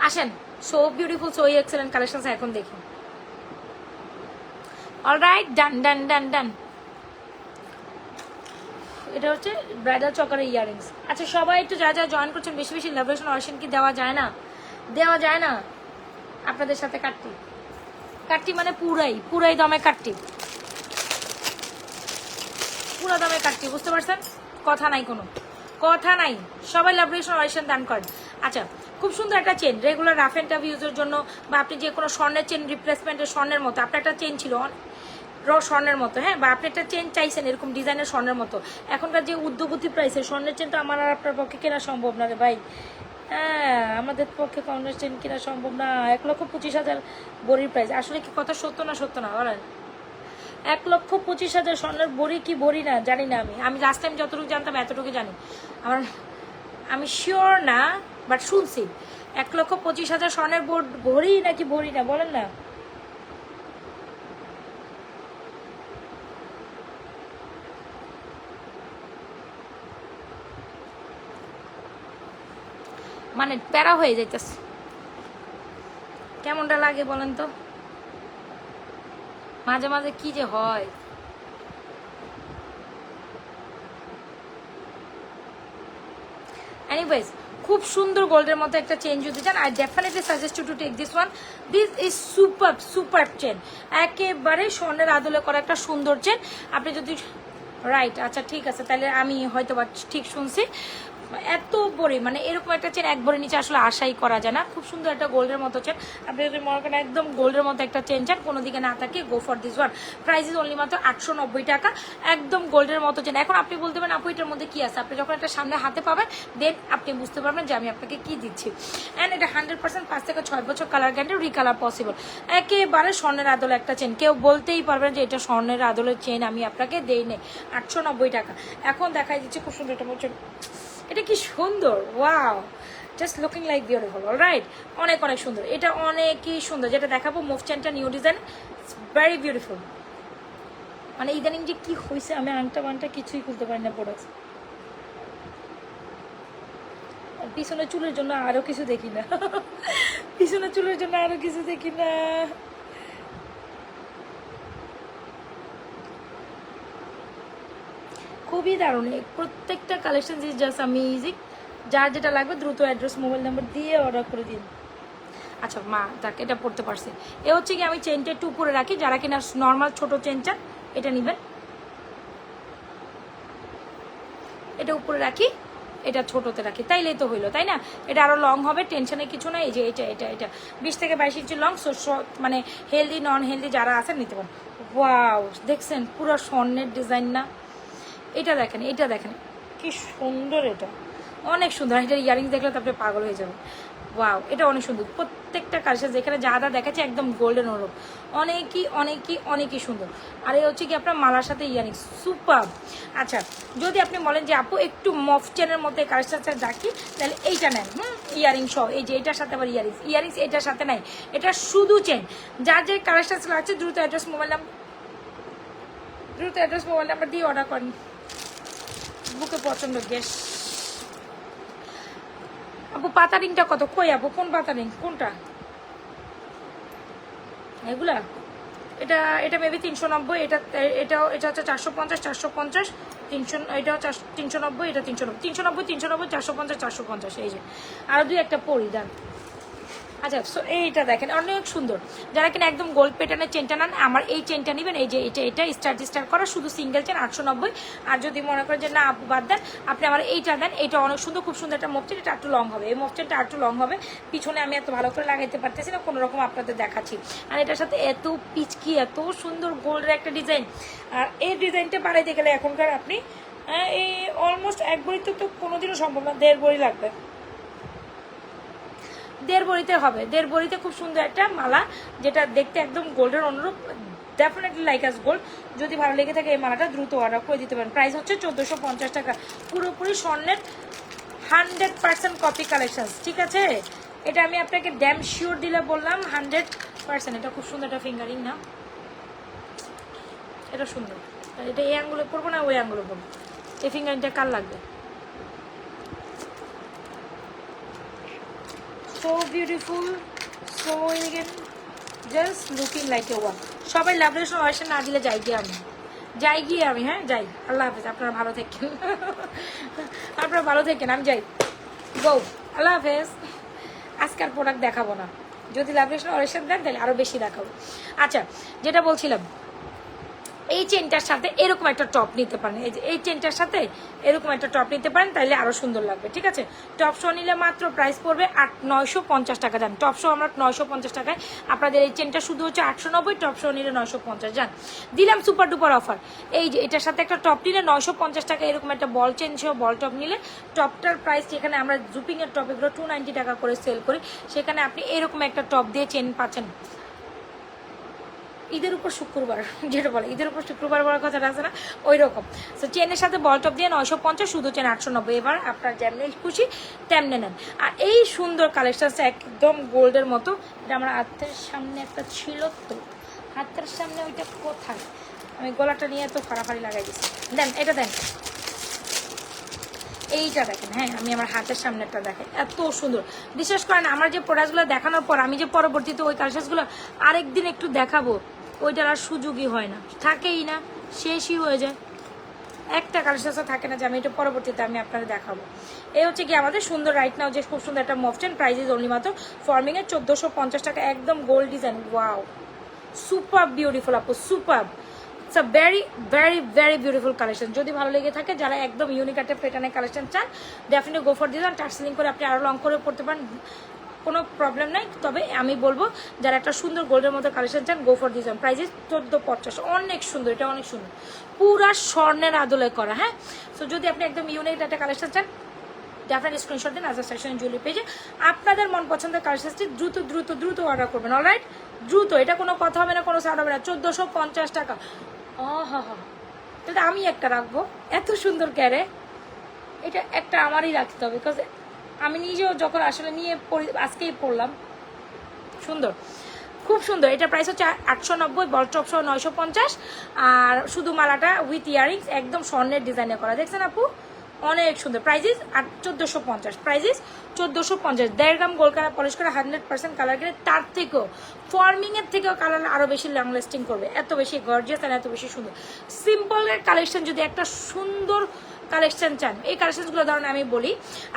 আসেন, so beautiful, so excellent collection এখন দেখি। অলরাইট, ডান ডান ডান ডান। এটা হচ্ছে ব্রাইডাল চকারের ইয়ারিংস। আচ্ছা, সবাই একটু যা যা জয়েন করছেন বেশি বেশি লাভেশন অরিশন কি দেওয়া যায় না? দেওয়া যায় না আপনাদের সাথে? কাটটি মানে পুরাই দামে কাটটি, পুরো দামে কাটটি, বুঝতে পারছেন? কথা নাই, কোনো কথা নাই। সবাই লাভেশন অরিশন দান করেন। আচ্ছা, খুব সুন্দর একটা chain, regular rough and tough ইউজের জন্য, বা আপনি যে কোনো স্বর্ণের চেন রিপ্লেসমেন্টের স্বর্ণের মতো, আপনার একটা চেন ছিল স্বর্ণের মতো, হ্যাঁ, বা আপনি একটা চেন চাইছেন এরকম ডিজাইনের স্বর্ণের মতো। এখনকার যে উদ্যোগতি প্রাইসে স্বর্ণের চেন তো আমার আর আপনার পক্ষে কেনা সম্ভব না রে ভাই। হ্যাঁ, আমাদের পক্ষে স্বর্ণের চেন কেনা সম্ভব না। 1,25,000 বড়ির প্রাইস, আসলে কি কথা সত্য না বলেন? 1,25,000 স্বর্ণের বড়ি কি বড়ি না জানি না। আমি লাস্ট টাইম যতটুকু জানতাম এতটুকু জানি। আমি শিওর না, বাট শুনছি 1,25,000 স্বর্ণের বড়ি নাকি বড়ি না, বলেন না? মানে প্যারা হয়ে যাইতেছে, কেমনটা লাগে বলেন তো? মাঝে মাঝে কি যে হয়। এনিওয়েজ, খুব সুন্দর গোল্ডের মতো একটা চেন যদি চান, I definitely suggest you to take this one. This is super chain, একেবারে স্বর্ণের আদলে করা একটা সুন্দর চেন। আপনি যদি রাইট, আচ্ছা ঠিক আছে, তাহলে আমি হয়তো বা ঠিক শুনছি। এত বড়ি, মানে এরকম একটা চেন এক বড়ির নিচে আসলে আশাই করা যায় না। খুব সুন্দর একটা গোল্ডের মতো চেন। আপনি যদি মনে করেন একদম গোল্ডের মতো একটা চেন চান, কোনো দিকে না থাকে, গো for this one. Price is only মাত্র 890 টাকা, একদম গোল্ডের মতো চেন। এখন আপনি বলতে পারেন আপু এটার মধ্যে কি আছে? আপনি যখন একটা সামনে হাতে পাবেন, দেন আপনি বুঝতে পারবেন যে আমি আপনাকে কি দিচ্ছি। অ্যান্ড এটা 100% 5 থেকে 6 বছর কালার গ্যারান্টি, রিকালার পসিবল। একেবারে স্বর্ণের আদলে একটা চেন, কেউ বলতেই পারবেন যে এটা স্বর্ণের আদলের চেন আমি আপনাকে দেই নেই। 890 টাকা। এখন দেখাই দিচ্ছি খুব সুন্দর একটা চেন। এটা কি সুন্দর, wow, just looking like beautiful. Alright, অনেক অনেক সুন্দর, এটা অনেকই সুন্দর। যেটা দেখাবো মুভ চেনটা নিউ ডিজাইন, ভেরি বিউটিফুল। মানে ইদানিং যে কি হয়েছে, আমি আংটা কিছুই খুলতে পারি না প্রোডাক্ট। পিছনে চুলের জন্য আরো কিছু দেখি না, পিছনে চুলের জন্য আরো কিছু দেখি না। খুবই দারুণ, প্রত্যেকটা কালেকশন ইজ জাস্ট অ্যামেজিং। যার যেটা লাগবে দ্রুত অ্যাড্রেস মোবাইল নাম্বার দিয়ে অর্ডার করে দিন। আচ্ছা মা, দেখ এটা পড়তে পারছে। এ হচ্ছে কি, আমি চেনটা একটু উপরে রাখি, যারা কিনা নর্মাল ছোট চেন চান এটা নেবেন। এটা উপরে রাখি, এটা ছোটতে রাখি, তাইলেই তো হইলো, তাই না? এটা আরো লং হবে, টেনশনের কিছু নাই। এই যে এটা 20 থেকে 22 ইঞ্চি লং, মানে হেলদি নন হেলদি যারা আছেন নিতে পারেন। ওয়াও, দেখছেন পুরো স্বর্ণের ডিজাইন না? এটা দেখেন কি সুন্দর, এটা অনেক সুন্দর। এটার ইয়ারিংস দেখলে তো আপনি পাগল হয়ে যাবেন। ওয়াও, এটা অনেক সুন্দর। প্রত্যেকটা কালেকশন যেখানে যা যা দেখাচ্ছে একদম গোল্ডেন ওরম, অনেকই অনেকই অনেকই সুন্দর। আর এই হচ্ছে কি আপনার মালার সাথে ইয়ারিং, সুপার। আচ্ছা, যদি আপনি বলেন যে আপু একটু মফ চেনের মধ্যে কালেকশন রাখি, তাহলে এইটা নেন। ইয়ারিং সহ, এই যে এটার সাথে আবার ইয়ারিংস এটার সাথে নাই, এটা শুধু চেন। যার যে কালেকশন লাগছে দ্রুত অ্যাড্রেস মোবাইল নাম্বার দিয়ে অর্ডার করেন। বুকে প্রচন্ড গ্যাস। আপু পাতা রিংটা কত? কই আপু, কোন পাতা রিং, কোনটা এগুলা? এটা এটা মেবি 390, এটা হচ্ছে 450, 450, 300, এটা 390, এটা 390, 390, 390, 450, 450। এই যে আরো দুই একটা পরি দেন। আচ্ছা, সো এইটা দেখেন অনেক সুন্দর। যারা কিনা একদম গোল্ড প্যাটার্নের চেনটা নেন, আমার এই চেনটা নেবেন। এই যে এটা স্টার করা, শুধু সিঙ্গেল চেন 890। আর যদি মনে করেন যে না আপু বাদ দেন, আপনি আমার এইটা দেন, এটা অনেক সুন্দর, খুব সুন্দর একটা মফ চেন। এটা একটু লং হবে, এই মফ চেনটা একটু লং হবে। পিছনে আমি এত ভালো করে লাগাইতে পারতেছি না, কোনো রকম আপনাদের দেখাচ্ছি। আর এটার সাথে এত পিচকি, এত সুন্দর গোল্ডের একটা ডিজাইন। আর এই ডিজাইনটা বাড়াইতে গেলে এখনকার আপনি এই অলমোস্ট এক বড়িতে তো কোনোদিনও সম্ভব না, 1.5 বড়ি লাগবে। 1.5 বড়িতে হবে, 1.5 বড়িতে খুব সুন্দর একটা মালা, যেটা দেখতে একদম গোল্ডের অনুরূপ, ডেফিনেটলি লাইক আস গোল্ড। যদি ভালো লেগে থাকে এই মালাটা দ্রুত অর্ডার করে দিতে পারেন। প্রাইস হচ্ছে 1450 টাকা, পুরোপুরি স্বর্ণের 100% কপি কালেকশন, ঠিক আছে? এটা আমি আপনাকে ড্যাম শিওর দিলে বললাম 100%। এটা খুব সুন্দর একটা ফিঙ্গারিং না, এটা সুন্দর। এটা এই আঙ্গুলে পরবো না ওই আঙ্গুলে পরবো? এই ফিঙ্গারিংটা কার লাগবে? So beautiful, so elegant, just looking like a one. সবাই লাভরেশন ওয়াশন না দিলে যাই গিয়ে আমি, হ্যাঁ যাই। আল্লাহ হাফেজ, আপনারা ভালো থাকেন, আপনারা ভালো থাকেন, আমি যাই, গো, আল্লাহ হাফেজ। আজকাল প্রোডাক্ট দেখাবো না, যদি লাভরেশন ওয়াশন দেন তাহলে আরো বেশি দেখাবো। আচ্ছা, যেটা বলছিলাম, এই চেনটার সাথে এরকম একটা টপ নিতে পারেন। এই যে এই চেনটার সাথে এরকম একটা টপ নিতে পারেন, তাইলে আরো সুন্দর লাগবে, ঠিক আছে? টপ শো নিলে মাত্র প্রাইস পড়বে 950 টাকা। যান, টপ শো আমরা 950 টাকায়, আপনাদের এই চেনটা শুধু হচ্ছে 890, টপ শো নিলে 950। যান, দিলাম সুপার ডুপার অফার। এই যে এটার সাথে একটা টপ নিলে 950 টাকা, এরকম একটা বল চেন সহ বল টপ নিলে টপটার প্রাইস, যেখানে আমরা জুপিং এর টপ এগুলো 290 টাকা করে সেল করি, সেখানে আপনি এরকম একটা টপ দিয়ে চেন পাচ্ছেন। ঈদের উপর শুক্রবার, যেটা বলে ঈদের উপর শুক্রবার বলার কথাটা আছে না, ওই রকম। তো চেনের সাথে বল টপ দিয়ে 950, শুধু চেন 890। এবার আপনার যেমনি খুশি তেমনি নেন। আর এই সুন্দর কালেকশনটা একদম গোল্ডের মতো। এটা আমার হাতের সামনে একটা ছিল, তো হাতের সামনে ওইটা কোথায়? আমি গলাটা নিয়ে এত ফাড়াফাড়ি লাগাই দিচ্ছি। দেন, এটা দেন, এইটা দেখেন। হ্যাঁ, আমি আমার হাতের সামনে একটা দেখেন, এত সুন্দর। বিশেষ করেন আমার যে প্রোডাক্টগুলো দেখানোর পর আমি যে পরবর্তীতে ওই কালেকশনগুলো আরেকদিন একটু দেখাবো, ওইটার আর সুযোগই হয় না, থাকেই না, শেষই হয়ে যায়। একটা কালেকশন থাকে না যে আমি এটা পরবর্তীতে আমি আপনাদের দেখাবো। এই হচ্ছে কি আমাদের সুন্দর রাইট নাও যে খুব সুন্দর একটা মফটেন, প্রাইস অনলি মাত্র ফর্মিংয়ে 1450 টাকা, একদম gold design. Wow, super beautiful আপু, super. It's a very very very beautiful collection. যদি ভালো লেগে থাকে, যারা একদম ইউনিক একটা প্যাটার্নের কালেকশন চান, ডেফিনেটলি গো ফর দিস। টার্সেলিং করে আপনি আরও লং করে পড়তে পারেন, কোনো প্রবলেম নাই। তবে আমি বলবো যারা একটা সুন্দর গোল্ডের মধ্যে কালেকশন চান, গো ফর দিস। প্রাইস 1450, অনেক সুন্দর, এটা অনেক সুন্দর, পুরা স্বর্ণের আদলে করা। হ্যাঁ, সো যদি আপনি একদম ইউনিক একটা কালেকশন চান, ডেফিনেটলি স্ক্রিনশট দিন আজাদ সেকশন জুয়েলারি পেজে। আপনাদের মন পছন্দের কালেকশনটি দ্রুত দ্রুত দ্রুত অর্ডার করবেন। অলরাইট, দ্রুত, এটা কোনো কথা হবে না, কোনো সাউন্ড হবে না। 1450 টাকা। হা হা, এটা আমি একটা রাখবো, এত সুন্দর ক্যারে, এটা একটা আমারই রাখতে হবে, বিকজ আমি নিজেও যখন আসলে নিয়ে আজকেই পড়লাম, সুন্দর, খুব সুন্দর। এটা প্রাইস হচ্ছে 890, বল টপ সহ 950। আর শুধু মালাটা উইথ ইয়ারিংস, একদম স্বর্ণের ডিজাইনে করা, দেখছেন আপু, অনেক সুন্দর। প্রাইজিস 1450, প্রাইজিস 1450। 1.5 গ্রাম গোল্ড কালার পলিশ করে 100% কালার গেলে, তার থেকেও ফর্মিংয়ের থেকেও কালার আরও বেশি লং লাস্টিং করবে, এত বেশি গর্জিয়াস আর এত বেশি সুন্দর। সিম্পলের কালেকশন, যদি একটা সুন্দর কালেকশন চান, এই কালেকশনগুলো ধরেন আমি বলি,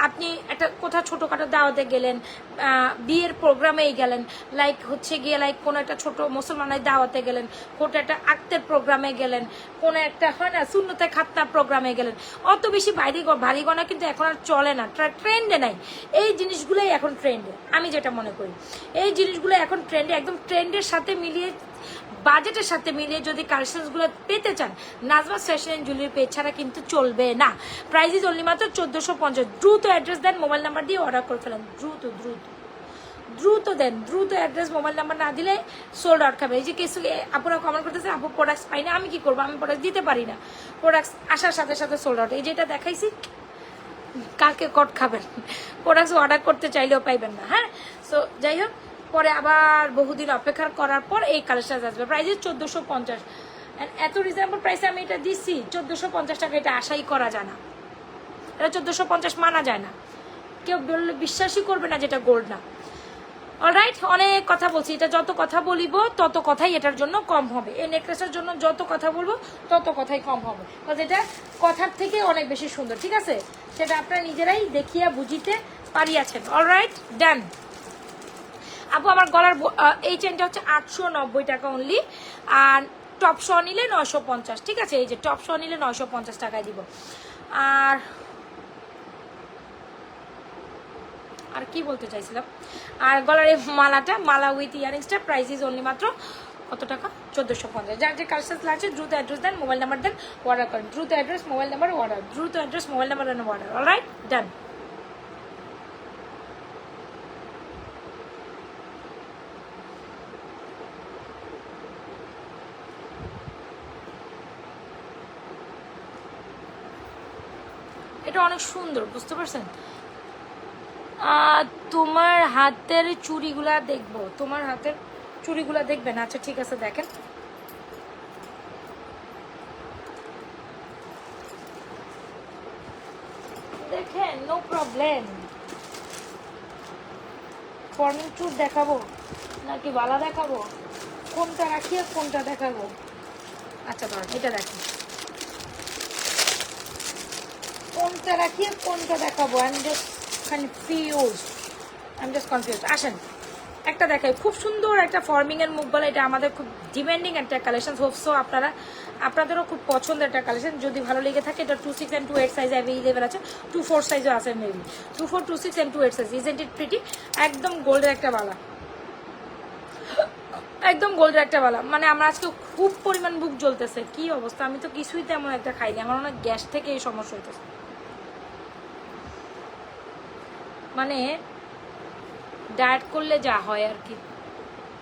আপনি একটা কোথাও ছোটোখাটো দাওয়াতে গেলেন, বিয়ের প্রোগ্রামেই গেলেন, লাইক হচ্ছে গিয়ে লাইক কোনো একটা ছোটো মুসলমানের দাওয়াতে গেলেন, কোনো একটা আক্তের প্রোগ্রামে গেলেন, কোনো একটা হয় না সুন্নতে খাতনা প্রোগ্রামে গেলেন, অত বেশি ভারী গয়না কিন্তু এখন আর চলে না, ট্রেন্ডে নাই। এই জিনিসগুলোই এখন ট্রেন্ডে, আমি যেটা মনে করি এই জিনিসগুলো এখন ট্রেন্ডে, একদম ট্রেন্ডের সাথে মিলিয়ে, বাজেটের সাথে মিলিয়ে যদি কালেকশনসগুলো পেতে চান, Najma fashion and jewellery page ছাড়া কিন্তু চলবে না। প্রাইস ইজ অনলি মাত্র 1450। দ্রুত অ্যাড্রেস দেন, মোবাইল নাম্বার দিয়ে অর্ডার করে ফেলেন, দ্রুত দ্রুত। দ্রুত দেন, দ্রুত অ্যাড্রেস মোবাইল নাম্বার না দিলে সোল্ড আউট খাবে। এই যে কিছু আপুরা কমেন্ট করতেছে আপু প্রোডাক্টস পাই না, আমি কি করবো, আমি প্রোডাক্ট দিতে পারি না, প্রোডাক্টস আসার সাথে সাথে সোল্ড আউট। এই যেটা দেখাইছি কালকে কট খাবেন, প্রোডাক্টস অর্ডার করতে চাইলেও পাইবেন না। হ্যাঁ, সো যাই হোক, পরে আবার বহুদিন অপেক্ষা করার পর এই কালেকশন আসবে। প্রাইস 1450। এত রিজনেবল প্রাইসে আমি এটা দিচ্ছি 1450 টাকা, এটা আশাই করা যায় না, এটা 1450 মানা যায় না, কেউ বললে বিশ্বাসই করবে না যেটা গোল্ড না। অলরাইট, অনেক কথা বলছি, এটা যত কথা বলিব তত কথাই এটার জন্য কম হবে। এই নেকলেসের জন্য যত কথা বলবো তত কথাই কম হবে, কারণ এটা কথার থেকে অনেক বেশি সুন্দর। ঠিক আছে, সেটা আপনারা নিজেরাই দেখিয়া বুঝিতে পারিয়াছেন। অলরাইট, ডান। আপু আমার গলার এই চেনটা হচ্ছে 890 টাকা অনলি, আর টপ শ নিলে 950। ঠিক আছে, এই যে টপ শ নিলে 950 টাকায় দিব। আর কি বলতে চাইছিলাম, আর গলার এই মালা উইথ ইয়ারিংসটা প্রাইস ইজ অনলি মাত্র কত টাকা, 1450। যার যে কালেকশন লাগছে দ্রুত অ্যাড্রেস দেন, মোবাইল নাম্বার দেন, অর্ডার করেন। দ্রুত অ্যাড্রেস মোবাইল নাম্বার অর্ডার, দ্রুত অ্যাড্রেস মোবাইল নাম্বার দেন, অর্ডার। অলরাইট, ডান। এটা অনেক সুন্দর, বুঝতে পারছেন। তোমার হাতের চুড়িগুলা দেখবো, তোমার হাতের চুড়িগুলা দেখবেন? আচ্ছা ঠিক আছে, দেখেন। দেখেন, নো প্রবলেম। ফর্মিং চুর দেখাবো নাকি বালা দেখাবো, কোনটা রাখি আর কোনটা দেখাবো? আচ্ছা ধর এটা দেখেন, কোনটা রাখি আর কোনটা দেখাবো? I am just confused. আসেন একটা দেখাই, খুব সুন্দর একটা ফর্মিং এর মুখ বলা, এটা আমাদের খুব ডিমান্ডিং একটা কালেকশন। হোপসো আপনাদেরও খুব পছন্দের একটা কালেকশন। যদি ভালো লেগে থাকে, এটা 26 and 28 সাইজ অ্যাভেলেবেল আছে, 24 সাইজও আছে maybe, 24, 26 and 28 size. Isn't it pretty? একদম গোল্ডের একটা বালা, একদম গোল্ডের একটা বালা। মানে আমার আজকে খুব পরিমাণ বুক জ্বলতেছে, কি অবস্থা, আমি তো কিছুই তেমন একটা খাইনি, আমার অনেক গ্যাস থেকে এই সমস্যা হইতেছে। মানে ডায়েট করলে যা হয় আর কি,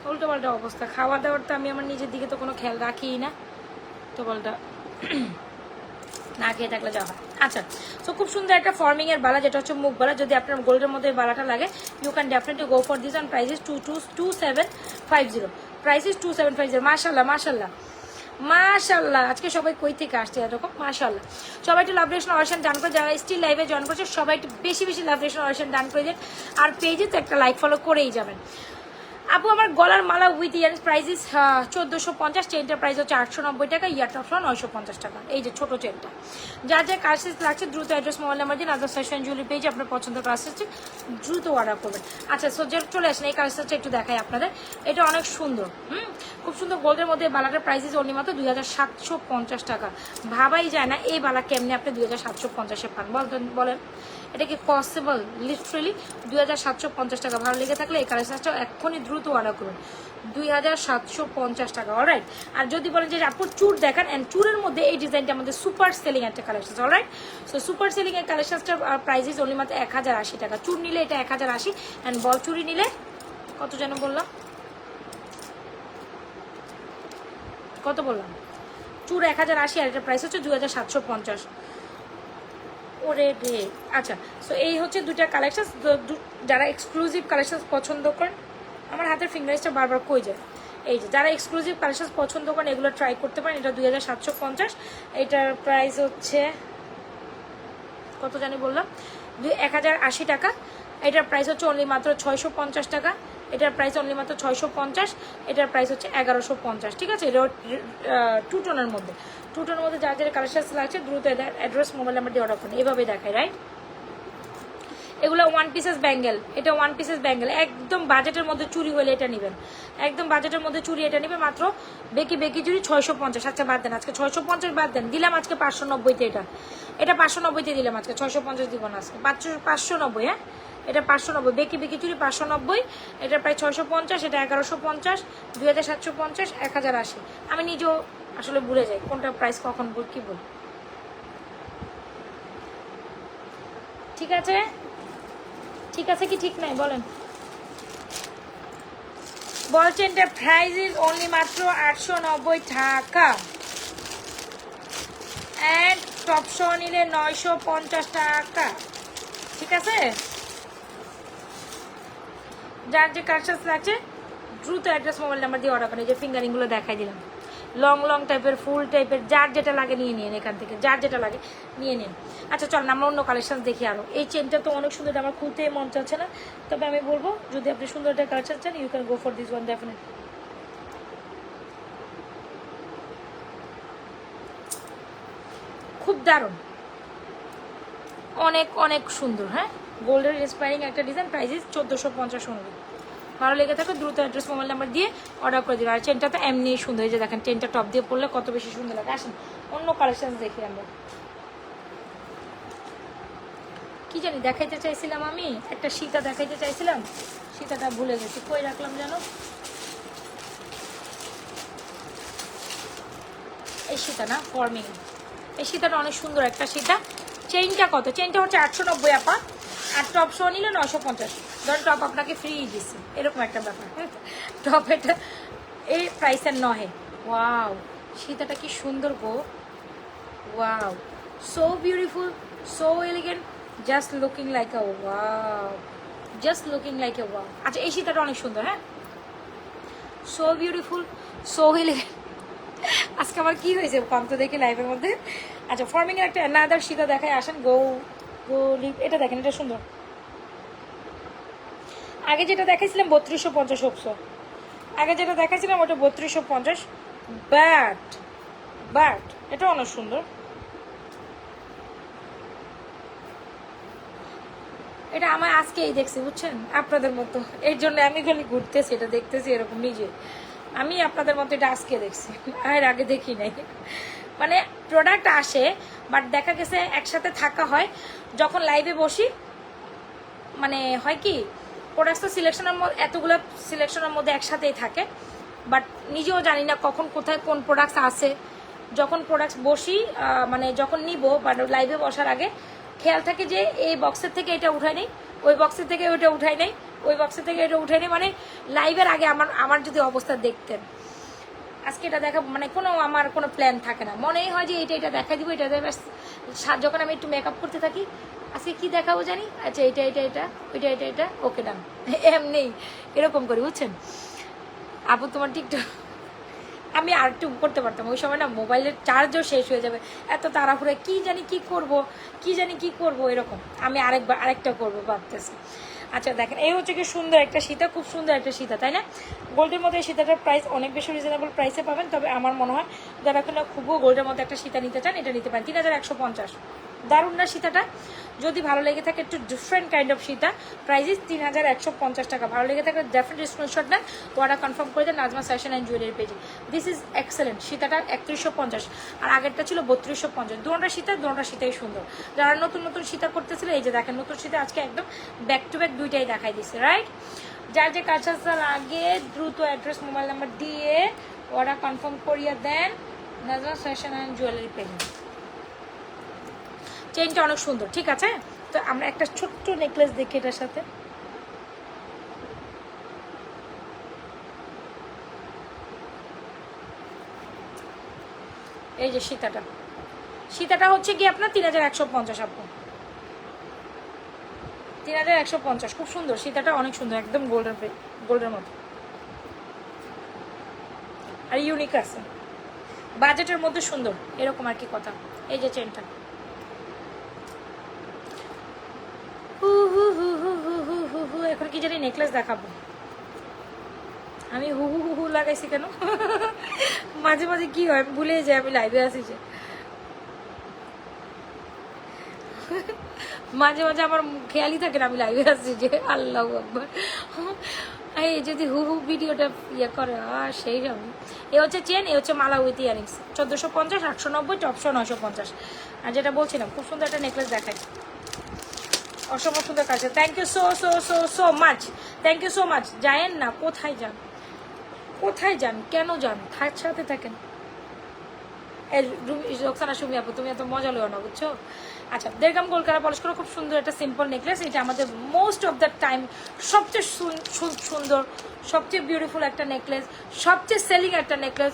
উল্টো পাল্টা অবস্থা। খাওয়া দাওয়ার তো আমি আমার নিজের দিকে তো কোনো খেয়াল রাখিই না, তো পাল্টা না খেয়ে থাকলে যা হয়। আচ্ছা, তো খুব সুন্দর একটা ফর্মিং এর বালা, যেটা হচ্ছে মুখ বালা। যদি আপনার গোল্ডের মধ্যে বালাটা লাগে, you can definitely go for this one. Price is 2750। Price is 2750। মাশাল্লাহ মাশাল্লাহ মাশাল্লাহ। আজকে সবাই কই থেকে আসছে এরকম, মাশাল্লাহ। সবাই একটু লাভ রিলেশন অরিশন ডান করে, যারা স্টিল লাইভে জয়েন করছে সবাই একটু বেশি বেশি লাভ রিলেশন অরিশন ডান করে দেন, আর পেজে তো একটা লাইক ফলো করেই যাবেন। আপু আমার গলার মালা উইথ ইয়ারিংস প্রাইস ইজ 1450। চেনটার প্রাইস হচ্ছে 890 টাকা, ইয়ারটা 950 টাকা। এই যে ছোট চেনটা, যার যা কার্সেস লাগছে দ্রুত অ্যাড্রেস মোবাইল নাম্বার দিন, আদার ফ্যাশন জুয়েলারি পেজে আপনার পছন্দের কার্সেস দ্রুত অর্ডার করবেন। আচ্ছা, সো যে চলে আসেন, এই কার্সেসটা একটু দেখাই আপনাদের। এটা অনেক সুন্দর, খুব সুন্দর গোল্ডের মধ্যে। বালাটার প্রাইস ইজ অনলি মাত্র 2750 টাকা। ভাবাই যায় না এই বালা কেমনি আপনি 2750-এ পান, বলেন এটা কি পসিবল? লিটারেলি 2750 টাকা। ভালো লেগে থাকলে এই কালেকশনটা এক্ষুনি দ্রুত অর্ডার করুন, 2750 টাকা। অলরাইট, আর যদি বলেন যে আপু চুর দেখান, অ্যান্ড চুরের মধ্যে এই ডিজাইনটা আমাদের সুপার সেলিং একটা collection. Alright, so super selling এর কালেকশনটার প্রাইস ইজ অনলি মাত্র 1080 টাকা। চুর নিলে এটা 1080, অ্যান্ড বল চুরি নিলে কত যেন বললাম, কত বললাম? চুর 1080, আর এটার প্রাইস হচ্ছে 2750। ওরে রে। আচ্ছা, সো এই হচ্ছে দুইটা কালেকশন। যারা এক্সক্লুসিভ কালেকশন পছন্দ করেন, আমার হাতের ফিঙ্গারিংসটা বারবার কই যায়, এই যে যারা এক্সক্লুসিভ কালেকশন পছন্দ করেন এগুলো ট্রাই করতে পারেন। এটা 2750, এটার প্রাইস হচ্ছে কত জানি বললাম, 1080 টাকা। এটার প্রাইস হচ্ছে অনলি মাত্র 650 টাকা। এটার প্রাইস অনলি মাত্র 650। এটার প্রাইস হচ্ছে 1150। ঠিক আছে, টু টোনের মধ্যে, যার যারা কালেকশন লাগছে দ্রুত অ্যাড্রেস মোবাইল নাম্বার দিয়ে অর্ডার করুন। এভাবে দেখায়, রাইট? এগুলো ওয়ান পিসেস ব্যাঙ্গেল, এটা ওয়ান পিসেস ব্যাঙ্গেল, একদম বাজেটের মধ্যে চুরি হলে এটা নেবেন, একদম বাজেটের মধ্যে চুরি এটা নেবে মাত্র বেকি চুরি 650। আচ্ছা বাদ দেন, আজকে 650 বাদ দেন, দিলাম আজকে 590-তে। এটা 590-তে দিলাম আজকে, 650 দিব না আজকে, 590। হ্যাঁ, এটা 590, বেকি চুরি 590। এটা প্রায় 650, এটা 1150, 2750, 1080। আমি নিজেও আসলে ভুলে যাই কোনটা প্রাইস কখন কি বলি। ঠিক আছে, ঠিক আছে কি ঠিক নাই বলেন? বল চেনটার প্রাইস ইজ অনলি মাত্র 890 টাকা, অ্যান্ড টপ শো নিলে 950 টাকা। ঠিক আছে, যার যে কালেকশন লাগছে দ্রুত অ্যাড্রেস মোবাইল নাম্বার দিয়ে অর্ডার করেন। এই যে ফিঙ্গারিংগুলো দেখাই দিলাম, লং লং টাইপের, ফুল টাইপের, যার যেটা লাগে নিয়ে নিন, এখান থেকে যার যেটা লাগে নিয়ে নিন। আচ্ছা চল আমরা অন্য কালেকশন দেখি আরও। এই চেনটা তো অনেক সুন্দর, আমার খুলতে মন চাচ্ছে না, তবে আমি বলবো যদি আপনি সুন্দর একটা কালেকশন চান you can go for this one definitely. খুব দারুণ, অনেক অনেক সুন্দর। হ্যাঁ, গোল্ডের ইন্সপায়ারিং একটা ডিজাইন, প্রাইস 1450 অনুযায়ী। ভালো লেগে থাকে দ্রুত অ্যাড্রেস মোবাইল নাম্বার দিয়ে অর্ডার করে দিন। আর চেনটা তো এমনি সুন্দর, এই যে দেখেন চেনটা টপ দিয়ে পড়লে কত বেশি সুন্দর লাগে। আসেন অন্য কালেকশন দেখি আমরা। কি জানি দেখাইতে চাইছিলাম, আমি একটা সীতা দেখাইতে চাইছিলাম, সীতাটা ভুলে গেছি, কই রাখলাম যেন। এই সীতা না, ফর্মিং, এই সীতাটা অনেক সুন্দর একটা সীতা। চেইনটা কত? চেইনটা হচ্ছে 890 আপা, আর টপ শো নিলে 950। ধরুন টপ আপনাকে ফ্রি দিচ্ছে, এরকম একটা ব্যাপার। টপ এটা এই প্রাইসের নহে। ওয়াও, সীতাটা কি সুন্দর গো, wow, so beautiful, so elegant, just looking like a wow, just looking like a wow. আচ্ছা এই সীতাটা অনেক সুন্দর। হ্যাঁ, সো বিউটিফুল, সো এলিগেন্ট। আজকে আমার কি হয়েছে কম তো দেখি লাইভের মধ্যে। আচ্ছা ফর্মিং এর একটা অ্যানাদার সীতা দেখায়, আসেন। লিপ, এটা দেখেন, এটা সুন্দর। আগে যেটা দেখাইছিলাম 3250 অপশো, আগে যেটা দেখাইছিলাম ওটা 3250, বাট এটা অনেক সুন্দর। এটা আমার আজকেই দেখছি বুঝছেন, আপনাদের মতো, এর জন্য আমি খালি ঘুরতেছি, এটা দেখতেছি এরকম নিজে। আমি আপনাদের মতো এটা আজকে দেখছি, আর আগে দেখি নাই। মানে প্রোডাক্ট আসে, বাট দেখা গেছে একসাথে থাকা হয় যখন লাইভে বসি। মানে হয় কি, প্রোডাক্টস তো সিলেকশনের মধ্যে, এতগুলো সিলেকশনের মধ্যে একসাথেই থাকে, বাট নিজেও জানি না কখন কোথায় কোন প্রোডাক্টস আসে। যখন প্রোডাক্টস বসি, মানে যখন নিব বা লাইভে বসার আগে খেয়াল থাকে যে এই বক্সের থেকে এটা উঠাই নেই, ওই বক্সের থেকে ওইটা উঠাই নেই, ওই বক্সের থেকে এটা উঠাই নেই। মানে লাইভের আগে আমার যদি অবস্থা দেখতেন, আজকে এটা দেখা মানে আমার কোনো প্ল্যান থাকে না, মনেই হয় যে এটা দেখা দিব, এটা যখন আমি একটু মেকআপ করতে থাকি, আজকে কি দেখাবো জানি, আচ্ছা এটা ওইটা ওকে ডান, এমনি এরকম করি বুঝছেন। আপু তোমার টিকটক, আমি আর একটু করতে পারতাম, ওই সময় না মোবাইলের চার্জও শেষ হয়ে যাবে, এত তাড়াহুড়ে কি জানি কি করব এরকম। আমি আরেকটা করবো ভাবতেছি। আচ্ছা দেখেন, এই হচ্ছে কি সুন্দর একটা সীতা, খুব সুন্দর একটা সীতা, তাই না? গোল্ডের মধ্যে এই সীতাটার প্রাইস অনেক বেশি রিজনেবল প্রাইসে পাবেন, তবে আমার মনে হয় যারা এখন খুবও গোল্ডের মধ্যে একটা সীতা নিতে চান এটা নিতে পারেন। 3150, দারুণ না সীতাটা? যদি ভালো লেগে থাকে, একটু ডিফারেন্ট কাইন্ড অফ সীতা, প্রাইস 3150 টাকা। ভালো লেগে থাকে ডেফিনেটলি স্ক্রিনশট নেন, অর্ডার কনফার্ম করে দেন নাজমা ফ্যাশন অ্যান্ড জুয়েলারি পেজে। This is excellent. সীতাটা 3150 আর আগেরটা ছিল 3250। দুটা সীতাই সুন্দর। যারা নতুন সীতা করতেছিল, এই যে দেখেন নতুন সীতা আজকে একদম ব্যাক টু ব্যাক দুইটাই দেখাই দিচ্ছে, রাইট? যার যে কাজটার আগে দ্রুত অ্যাড্রেস মোবাইল নাম্বার দিয়ে অর্ডার কনফার্ম করিয়ে দেন নাজমা ফ্যাশন অ্যান্ড জুয়েলারি পেজে। চেইনটা অনেক সুন্দর, ঠিক আছে? তো আমরা একটা ছোট্ট নেকলেস দেখি এটার সাথে। এই যে সীতাটা হচ্ছে কি আপনার 3150 আপু, 3150, খুব সুন্দর সীতাটা, অনেক সুন্দর, একদম গোল্ডের মতো, আর ইউনিক আছে, বাজেটের মধ্যে সুন্দর, এরকম আর কি কথা। এই যে চেনটা, এখন কি জানি নেকলেস দেখাবো, আমি হু লাগাইছি কেন? মাঝে মাঝে কি হয় ভুলে যাই, আমি লাইভে আসি যে মাঝে মাঝে আমার খেয়ালই থাকে না আমি লাইভে আসছি যে। আল্লাহ আকবার, এই যদি ভিডিওটা ইয়ে করে সেই যাবে। এ হচ্ছে চেন, এ হচ্ছে মালা উইথ ইয়ারিংস, 1450, 890, টপশো 950। আর যেটা বলছিলাম, খুব সুন্দর একটা নেকলেস দেখাই, অসম্ভব সুন্দর কাছে। Thank you so much, thank you so much. যায়েন না, কোথায় যান, কেন যান, সাথে থাকেন। রোকসানা সুমি আপু, তুমি এত মজা লো না, বুঝছো? আচ্ছা, দেড়গ্রাম গোল্ড কালার পলিশ করে খুব সুন্দর একটা সিম্পল নেকলেস। এটা আমাদের মোস্ট অফ দ্য টাইম সবচেয়ে সুন্দর সবচেয়ে বিউটিফুল একটা নেকলেস, সবচেয়ে সেলিং একটা নেকলেস,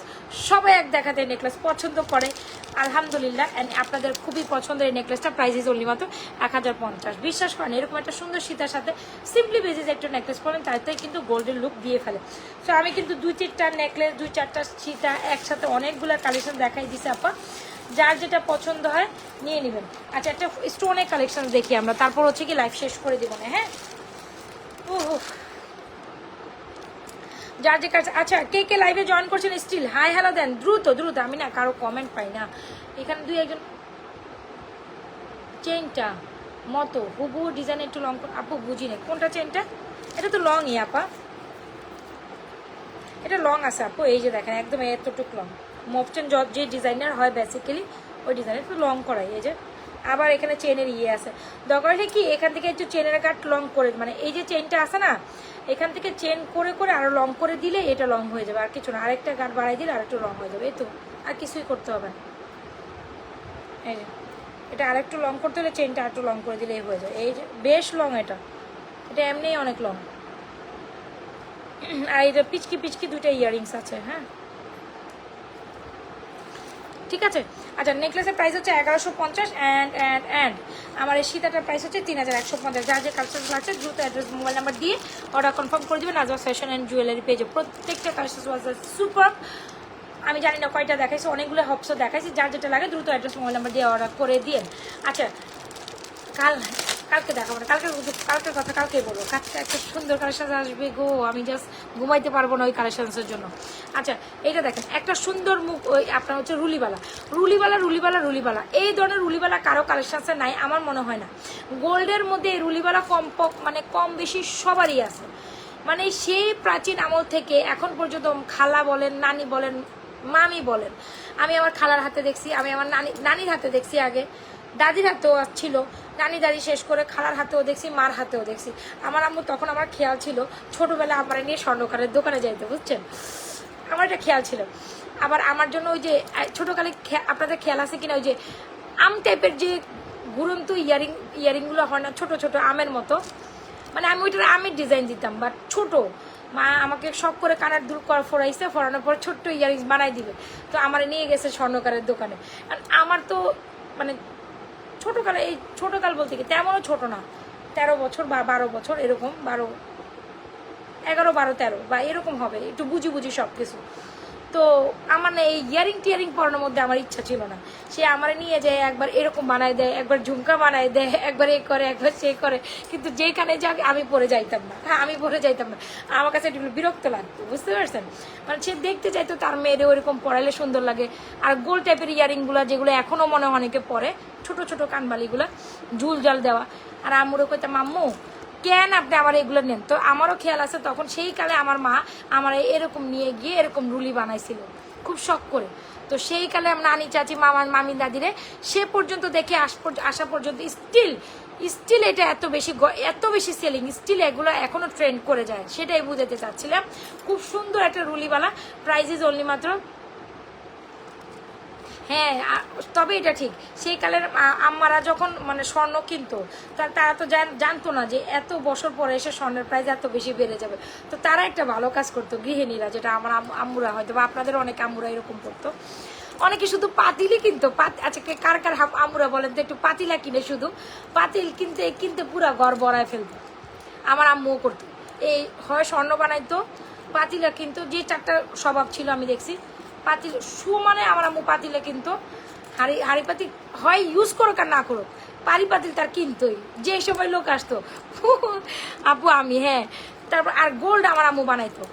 সবাই এক দেখাতে নেকলেস পছন্দ করে আলহামদুলিল্লাহ। অ্যান্ড আপনাদের খুবই পছন্দের এই নেকলেসটা প্রাইস ইজ অনলি মাত্র 1050। বিশ্বাস করেন এরকম একটা সুন্দর সীতার সাথে সিম্পলি বেসিস একটা নেকলেস পরেন তাতে কিন্তু গোল্ডের লুক দিয়ে ফেলে। সো আমি কিন্তু 2-4টা নেকলেস 2-4টা সীতা একসাথে অনেকগুলো কালেকশন দেখাই দিছি আপা, যার যেটা পছন্দ হয় নিয়ে নেবেন। আচ্ছা একটা স্টোনের কালেকশন দেখি আমরা, তারপর হচ্ছে কি লাইভ শেষ করে দেবো না। হ্যাঁ যার যে কাছে, আচ্ছা কে কে লাইভে জয়েন করছেন স্টিল হাই হ্যালো দেন দ্রুত দ্রুত, আমি না কারো কমেন্ট পাই না এখানে। 2-1 চেনটা মতো হুবু ডিজাইন একটু লং আপু বুঝি না কোনটা চেনটা, এটা তো লংই আপা, এটা লং আছে আপু, এই যে দেখেন একদম এতটুক লং। মফটেন যে ডিজাইনার হয় বেসিক্যালি ওই ডিজাইনার একটু লং করাই, এই যে আবার এখানে চেনের ইয়ে আছে, দরকার হলে কি এখান থেকে একটু চেনের কাট লং করে, মানে এই যে চেনটা আছে না এখান থেকে চেন করে করে আরো লং করে দিলে এটা লং হয়ে যাবে, আর কিছু না, আরেকটা গাঁট বাড়াই দিলে আর একটু লং হয়ে যাবে, এই তো আর কিছুই করতে হবে না। এই যে এটা আরেকটু লং করতে হলে চেনটা আরেকটু লং করে দিলেই হয়ে যায়, এই যে বেশ লং, এটা এটা এমনিই অনেক লং। আর এটা পিচকি পিচকি 2টা ইয়াররিংস আছে। হ্যাঁ ঠিক আছে। আচ্ছা নেকলেসের প্রাইস হচ্ছে 1150 অ্যান্ড আমার এই সীতাটার প্রাইস হচ্ছে 3150। যার যে কালেকশন লাগছে দ্রুত অ্যাড্রেস মোবাইল নাম্বার দিয়ে অর্ডার কনফার্ম করে দেবেন নাজওয়া ফ্যাশন অ্যান্ড জুয়েলারি পেজে। প্রত্যেকটা কালেকশন ওয়াজ সুপার, আমি জানি না কয়টা দেখাইছি, অনেকগুলো হপসও দেখাইছি, যার যেটা লাগে দ্রুত অ্যাড্রেস মোবাইল নাম্বার দিয়ে অর্ডার করে দিন। আচ্ছা কালকে দেখাবো না, কালকের কথা কালকে বলবো, কালকে একটা সুন্দর কালেকশন আসবে গো, আমি জাস্ট ঘুমাইতে পারবো না ওই কালেকশনসের জন্য। আচ্ছা এইটা দেখেন একটা সুন্দর মুখ, ওই আপনার হচ্ছে রুলিবালা এই ধরনের রুলিবালা কারো কালেকশনসে নাই আমার মনে হয় না। গোল্ডের মধ্যে এই রুলিবালা মানে কম বেশি সবারই আছে, মানে সেই প্রাচীন আমল থেকে এখন পর্যন্ত খালা বলেন নানি বলেন মামি বলেন, আমি আমার খালার হাতে দেখছি, আমি আমার নানির হাতে দেখছি, আগে দাদির হাতেও ছিল, নানি দাদি শেষ করে খালার হাতেও দেখছি, মার হাতেও দেখছি। আমার আম্মু তখন আমার খেয়াল ছিল ছোটবেলা আমার নিয়ে স্বর্ণকারের দোকানে যাইতে, বুঝছেন আমার একটা খেয়াল ছিল। আবার আমার জন্য ওই যে ছোটকালে আপনাদের খেয়াল আছে কিনা ওই যে আম টাইপের যে ঘুরন্ত ইয়ারিংগুলো হয় না ছোট ছোট আমের মতো, মানে আমি ওইটার আমের ডিজাইন দিতাম বাট ছোট, মা আমাকে শখ করে কানের দুল ফোরাইছে, ফোরানোর পর ছোট্ট ইয়ারিংস বানাই দিবে, তো আমার নিয়ে গেছে স্বর্ণকারের দোকানে। আর আমার তো মানে ছোটকালে, এই ছোটকাল বলতে কি তেমনও ছোট না, 13 বছর বা 12 বছর এরকম, 11, 12, 13 বা এরকম হবে, একটু বুঝি সব কিছু। তো আমার না এই টিয়ারিং পরানোর মধ্যে আমার ইচ্ছা ছিল না, সে আমার নিয়ে যায় একবার এরকম বানায় দেয়, একবার ঝুমকা বানায় দেয়, একবার এ করে একবার সে করে, কিন্তু যেখানে যাক আমি পরে যাইতাম না। হ্যাঁ আমি পরে যাইতাম না, আমার কাছে একটু বিরক্ত লাগতো, বুঝতে পারছেন, মানে সে দেখতে চাইতো তার মেয়েরে ওইরকম পরাইলে সুন্দর লাগে। আর গোল টাইপের ইয়ারিংগুলো যেগুলো এখনও মনে হয় অনেকে পরে, ছোট ছোট কানবালিগুলো ঝুল জাল দেওয়া, আর আম্মুরও কইতাম আম্মু কেন আপনি আমার এগুলো নেন, তো আমারও খেয়াল আছে তখন সেই কালে আমার মা আমার এরকম নিয়ে গিয়ে এরকম রুলি বানাইছিল খুব শখ করে। তো সেই কালে নানি চাচি মামি দাদিরে সে পর্যন্ত দেখে আসা পর্যন্ত স্টিল এটা এত বেশি সেলিং, স্টিল এগুলো এখনো ট্রেন্ড করে যায়, সেটাই বুঝাতে চাচ্ছিলাম। খুব সুন্দর একটা রুলিওয়ালা, প্রাইস ইজ অনলি মাত্র, হ্যাঁ তবে এটা ঠিক সেই কালের আম্মারা যখন মানে স্বর্ণ কিনতো তারা তো জানতো না যে এত বছর পরে এসে স্বর্ণের প্রাইস এত বেশি বেড়ে যাবে, তো তারা একটা ভালো কাজ করতো গৃহিণীরা, যেটা আমার আম্মুরা হয়তো বা আপনাদের অনেক আম্মুরা এরকম করতো। অনেকে শুধু পাতিলই কিনতো, আচ্ছা কার আম্মুরা বলেন তো একটু পাতিলা কিনে, শুধু পাতিল কিনতে পুরা ঘর ভরায় ফেলতো, আমার আম্মুও করতো। এই হয় স্বর্ণ বানাইতো, পাতিলা কিনতো, যে 4টা স্বভাব ছিল আমি দেখছি, পাতিল মানে আমার আম্মু পাতিলে কিন্তু হাড়ি পাতিল হয় ইউজ করুক আর না করুক, পারি পাতিল তার কিনতোই, যে সময় লোক আসতো আপু আমি। হ্যাঁ তারপর আর গোল্ড আমার আম্মু বানাইতো।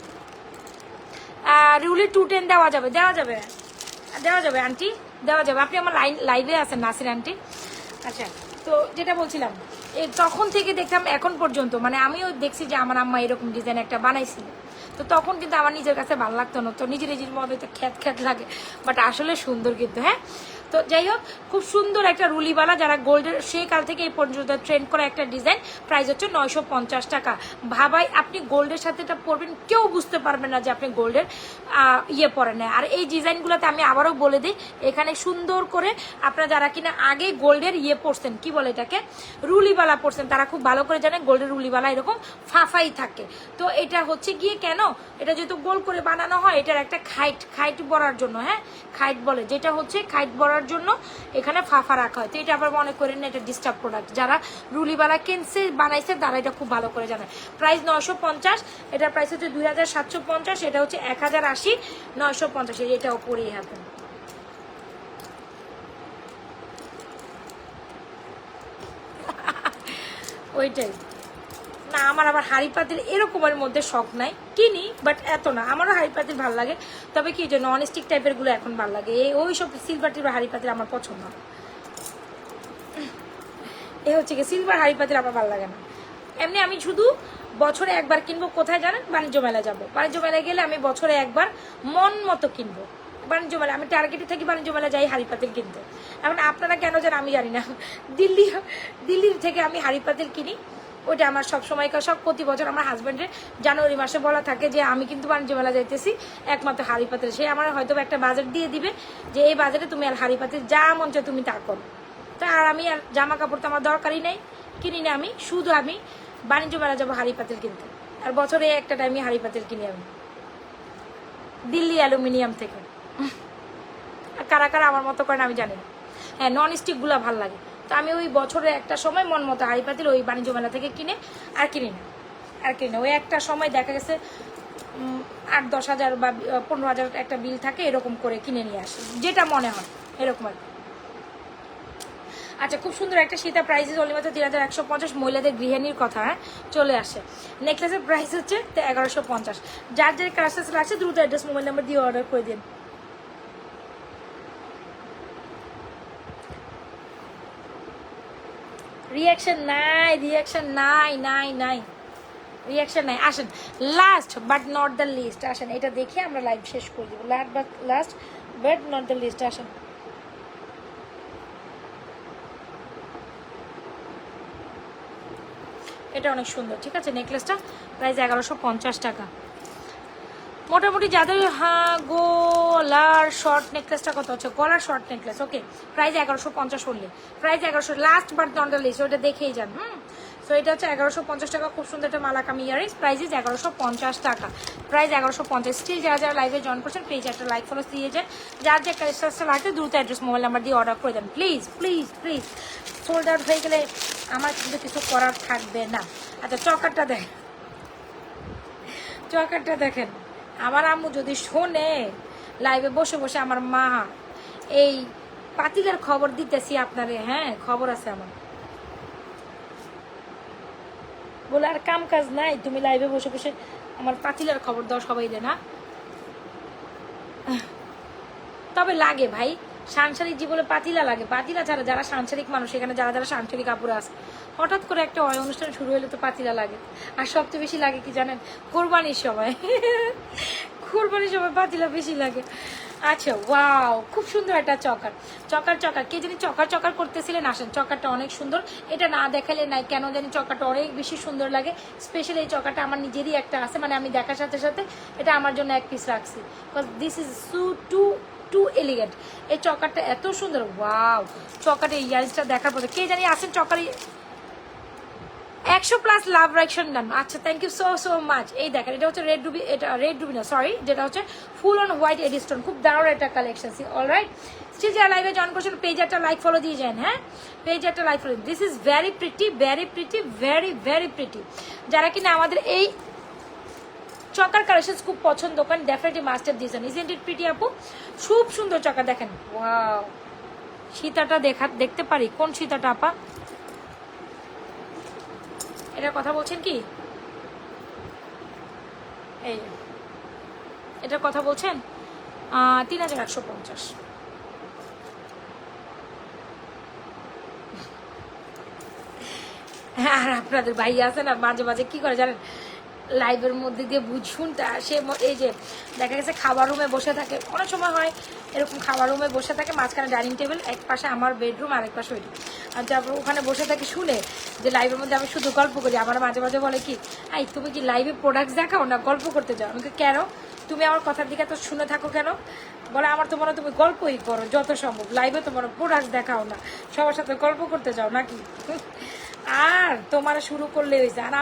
রুলি 210 দেওয়া যাবে আন্টি, দেওয়া যাবে, আপনি আমার লাইভে আছেন নাসির আন্টি। আচ্ছা তো যেটা বলছিলাম, তখন থেকে দেখতাম এখন পর্যন্ত, মানে আমিও দেখছি যে আমার আম্মা এরকম ডিজাইন একটা বানাইছিল, তো তখন কিন্তু আমার নিজের কাছে ভালো লাগতো না, তো নিজের মধ্যে তো খ্যাত লাগে, বাট আসলে সুন্দর কিন্তু। হ্যাঁ তো যাই হোক খুব সুন্দর একটা রুলিওয়ালা, যারা গোল্ডের সেই কাল থেকে এই পর্যন্ত ট্রেন্ড করা একটা ডিজাইন, প্রাইস হচ্ছে 950 টাকা। ভাবাই আপনি গোল্ডের সাথে এটা পরবেন, কেউ বুঝতে পারবে না যে আপনি গোল্ডের ইয়ে পরেন না। আর এই ডিজাইনগুলোতে আমি আবারও বলে দিই, এখানে সুন্দর করে আপনারা যারা কিনা আগে গোল্ডের ইয়ে পরছেন, কি বলে এটাকে রুলিওয়ালা পরছেন, তারা খুব ভালো করে জানেন গোল্ডের রুলিওয়ালা এরকম ফাফাই থাকে। তো এটা হচ্ছে গিয়ে কেন জানো, এটা যেহেতু গোল করে বানানো হয়, এটার একটা খাইট বড়ার জন্য, হ্যাঁ খাইট বলে, যেটা হচ্ছে খাইট বড়ার জন্য এখানে ফাফা রাখা হয়। তো এটা আবার মনে করেন না এটা ডিস্টার্ব প্রোডাক্ট, যারা রুলিবালা কিনছে বানাইছে তারা এটা খুব ভালো করে জানে। প্রাইস 950, এটার প্রাইস হচ্ছে 2750, এটা হচ্ছে 1080, 950, এটাও পরেই হাতেন। ওইটাই না, আমার আবার হাঁড়ি পাতিল এরকমের মধ্যে শখ নাই, কিনি বাট এত না, আমারও হাঁড়ি পাতিল ভালো লাগে, তবে কি যে নন স্টিক টাইপের গুলো এখন ভালো লাগে, ওই সব সিলভার টিলভার হাঁড়ি পাতিল আমার পছন্দ না। এ হচ্ছে কি সিলভার হাঁড়ি পাতিল আমার ভালো লাগে না। এমনি আমি শুধু বছরে একবার কিনবো, কোথায় জানেন, বাণিজ্য মেলায় যাবো। বাণিজ্য মেলায় গেলে আমি বছরে একবার মন মতো কিনবো। বাণিজ্য মেলা আমি টার্গেটে থাকি, বাণিজ্য মেলা যাই হাঁড়ি পাতিল কিনতে। এখন আপনারা কেন যান আমি জানি না, দিল্লির থেকে আমি হাঁড়ি পাতিল কিনি। ওইটা আমার সব সময়কার সব, প্রতি বছর আমার হাজব্যান্ডের জানুয়ারি মাসে বলা থাকে যে আমি কিন্তু বাণিজ্য মেলা যাইতেছি একমাত্র হাঁড়ি পাতিল, সে আমার হয়তো একটা বাজেট দিয়ে দিবে যে এই বাজেটে তুমি আর হাঁড়ি পাতিল যা মন চায় তুমি তা করো। তা আর আমি আর জামা কাপড় তো আমার দরকারই নেই, কিনি না আমি, শুধু আমি বাণিজ্য মেলা যাবো হাঁড়ি পাতিল কিনতে। আর বছরে একটা টাইমে হাঁড়ি পাতিল কিনি আমি দিল্লি অ্যালুমিনিয়াম থেকে। আর কারা কারা আমার মতো করেন আমি জানি না। হ্যাঁ নন স্টিকগুলো ভালো লাগে, তো আমি ওই বছরে একটা সময় মন মতো হাঁড়ি পাতিল ওই বাণিজ্য মেলা থেকে কিনে আর কিনি না। ওই একটা সময় দেখা গেছে 8-10 হাজার বা 15 হাজার একটা বিল থাকে, এরকম করে কিনে নিয়ে আসি যেটা মনে হয় এরকম আর। আচ্ছা খুব সুন্দর একটা সীতা, প্রাইস অনলি মাত্র 3150, মহিলাদের গৃহিণীর কথা, হ্যাঁ চলে আসে। নেকলেসের প্রাইস হচ্ছে 1150। যার যার কাছে লাগছে দ্রুত অ্যাড্রেস মোবাইল নাম্বার দিয়ে অর্ডার করে দিন। রিয়াকশন নাই। আসেন last but not the least, আসেন এটা দেখে আমরা লাইভ শেষ করে দেবো। Last but not the least, আসেন। এটা অনেক সুন্দর, ঠিক আছে নেকলেসটা প্রাইস 1150 টাকা। মোটামুটি যাদের গলার শর্ট নেকলেসটা কত হচ্ছে, গলার শর্ট নেকলেস ওকে প্রাইস 1150 হলে, price 1100, last but not the least, ওটা দেখেই যান। সো এটা হচ্ছে 1150 টাকা, খুব সুন্দর একটা মালাকামি ইয়ারিংস, প্রাইস 1150 টাকা, প্রাইস 1150। স্টিল যারা যারা লাইভে জয়েন করছেন প্লিজ একটা লাইক ফলো দিয়ে যান, যার যে কালেকশনটা লাগবে দ্রুত অ্যাড্রেস মোবাইল নাম্বার দিয়ে অর্ডার করে দেন please please please. Sold out হয়ে গেলে আমার কিন্তু কিছু করার থাকবে না। আচ্ছা চকারটা দেখেন, আমার আম্মু যদি শোনে লাইভে বসে বসে আমার মা এই পাতিলের খবর দিতেছি আপনারে, হ্যাঁ খবর আছে আমার, বলে আর কাম কাজ নাই তুমি লাইভে বসে বসে আমার পাতিলের খবর দাও সবাই না। তবে লাগে ভাই, সাংসারিক জীবনে পাতিলা লাগে, পাতিলা ছাড়া যারা সাংসারিক মানুষ এখানে যারা যারা সাংসারিক আপুরা আছে, হঠাৎ করে একটা অনুষ্ঠান শুরু হলে তো পাতিলা লাগে। আর সবচেয়ে বেশি লাগে কি জানেন, কোরবানির সময় পাতিলা বেশি লাগে। আচ্ছা ওয়াও খুব সুন্দর একটা চকার কে জানি চকার করতেছিলেন, আসেন চকারটা অনেক সুন্দর, এটা না দেখালে নাই কেন জানি চকারটা অনেক বেশি সুন্দর লাগে। স্পেশালি এই চকারটা আমার নিজেরই একটা আছে, মানে আমি দেখার সাথে সাথে এটা আমার জন্য এক পিস রাখছি, because this is too elegant. এই চকারটা এত সুন্দর, ওয়াও চকারের ইয়ারিংসটা দেখার পরে কে জানি আসেন চকারি 100+ লাভ রিঅ্যাকশন ডান। আচ্ছা থ্যাংক ইউ সো মাচ। এই দেখেন এটা হচ্ছে রেড রুবি না সরি, যেটা হচ্ছে ফুল অন হোয়াইট এডিস্টোন, খুব দারুণ একটা কালেকশন। অলরাইট স্টিল যারা লাইভে জয়েন করছেন পেজে একটা লাইক ফলো দিয়ে যান, হ্যাঁ পেজে একটা like follow. This is very pretty very pretty. যারা কিনা আমাদের এই চকার কালেকশন খুব পছন্দ করেন ডেফিনেটলি মাস্টার দিয়েছেন, ইজেন্ট ইট প্রিটি আপু, খুব সুন্দর চকা দেখেন। ওয়াও সীতাটা দেখতে পারি, কোন সীতাটা আপা, এটার কথা বলছেন কি, এই এটার কথা বলছেন 3150। আর আপনাদের ভাই আছে না মাঝে মাঝে কি করে জানেন, লাইভের মধ্যে দিয়ে বুঝুন তা সে এই যে দেখা গেছে খাবার রুমে বসে থাকে, অনেক সময় হয় এরকম খাবার রুমে বসে থাকে, মাঝখানে ডাইনিং টেবিল, এক পাশে আমার বেডরুম আর এক পাশে ওই, আর তারপর ওখানে বসে থাকি শুনে যে লাইভের মধ্যে আমি শুধু গল্প করি, আমার মাঝে মাঝে বলে কি এই তুমি কি লাইভে প্রোডাক্টস দেখাও না গল্প করতে যাও, আমি কেন তুমি আমার কথার দিকে তো শুনে থাকো কেন, বলে আমার তো মনে তুমি গল্পই করো যত সম্ভব, লাইভে তোমার প্রোডাক্টস দেখাও না, সবার সাথে গল্প করতে যাও নাকি, আর তোমার শুরু করলে হয়েছে। আর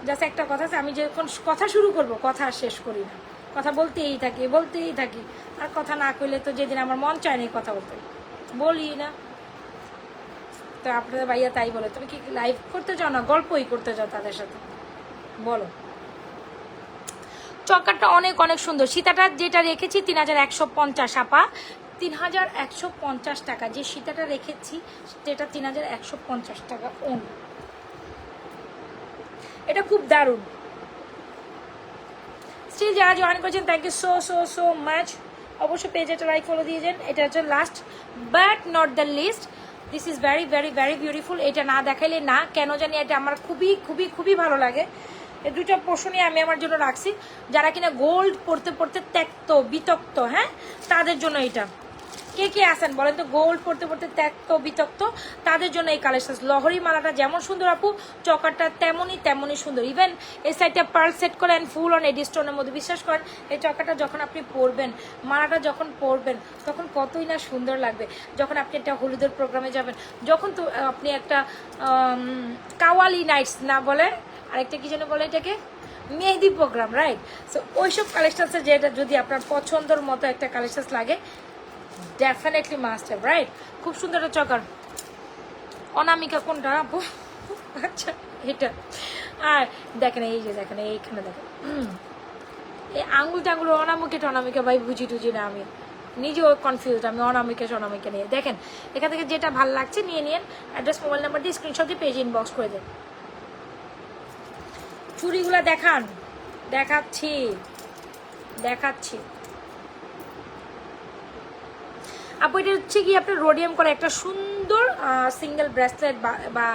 জাস্ট একটা কথা আছে, আমি যখন কথা শুরু করব কথা আর শেষ করি না, কথা বলতেই থাকি। আর কথা না কইলে তো যেদিন আমার মন চায় না কথা বলতে, বলি না। তো আপনাদের ভাইয়া তাই বলে, তুমি কি লাইভ করতে চাও না গল্পই করতে চাও তাদের সাথে, বলো। চকারটা অনেক অনেক সুন্দর। সীতাটা যেটা রেখেছি 3150 আপা, 3150 টাকা। যে সীতাটা রেখেছি সেটা 3150 টাকা ওন। এটা খুব দারুণ। স্টিল যারা জয়েন করেছেন thank you so so so much. অবশ্যই পেজে একটা লাইক ফলো দিয়েছেন। এটা হচ্ছে last but not the least, this is very very very beautiful. এটা না দেখাইলে না, কেন জানি এটা আমার খুবই খুবই খুবই ভালো লাগে। এই দুটো পোর্শনই আমি আমার জন্য রাখছি, যারা কিনা গোল্ড পড়তে পড়তে ত্যক্ত বিতক্ত, হ্যাঁ তাদের জন্য এটা। কে কে আসেন বলেন তো, গোল্ড পড়তে পড়তে ত্যক্ত বিতক্ত, তাদের জন্য এই কালেকশন। লহরি মালাটা যেমন সুন্দর আপু, চকারটা তেমনই সুন্দর। ইভেন এই সাইডটা পার্ল সেট করেন ফুল অন এডি স্টোনের মধ্যে। বিশ্বাস করেন এই চকারটা যখন আপনি পরবেন, মালাটা যখন পরবেন, তখন কতই না সুন্দর লাগবে। যখন আপনি একটা হলুদের প্রোগ্রামে যাবেন, যখন তো আপনি একটা কাওয়ালি নাইটস না বলে আরেকটা কি যেন বলে এটাকে, মেহেদি প্রোগ্রাম, রাইট? সো ওইসব কালেকশনসের যেটা যদি আপনার পছন্দের মতো একটা কালেকশনস লাগে, ডেফিনেটলি মাস্ট হ্যাভ, রাইট? খুব সুন্দর একটা চকার। অনামিকা কোনটা আপু? আচ্ছা এটা। আর দেখেন এই যে দেখেন এইখানে দেখেন এই আঙুল টাঙ্গুল অনামিকা ভাই বুঝি টুঝি না, আমি নিজেও কনফিউজ, আমি অনামিকা নিয়ে। দেখেন এখান থেকে যেটা ভালো লাগছে নিয়ে নিন, অ্যাড্রেস মোবাইল নাম্বার দিয়ে স্ক্রিনশট দিয়ে পেজে ইনবক্স করে দেন। চুড়িগুলো দেখাচ্ছি। আপু এটা হচ্ছে কি আপনার রোডিয়াম করা একটা সুন্দর সিঙ্গেল ব্রেসলেট বা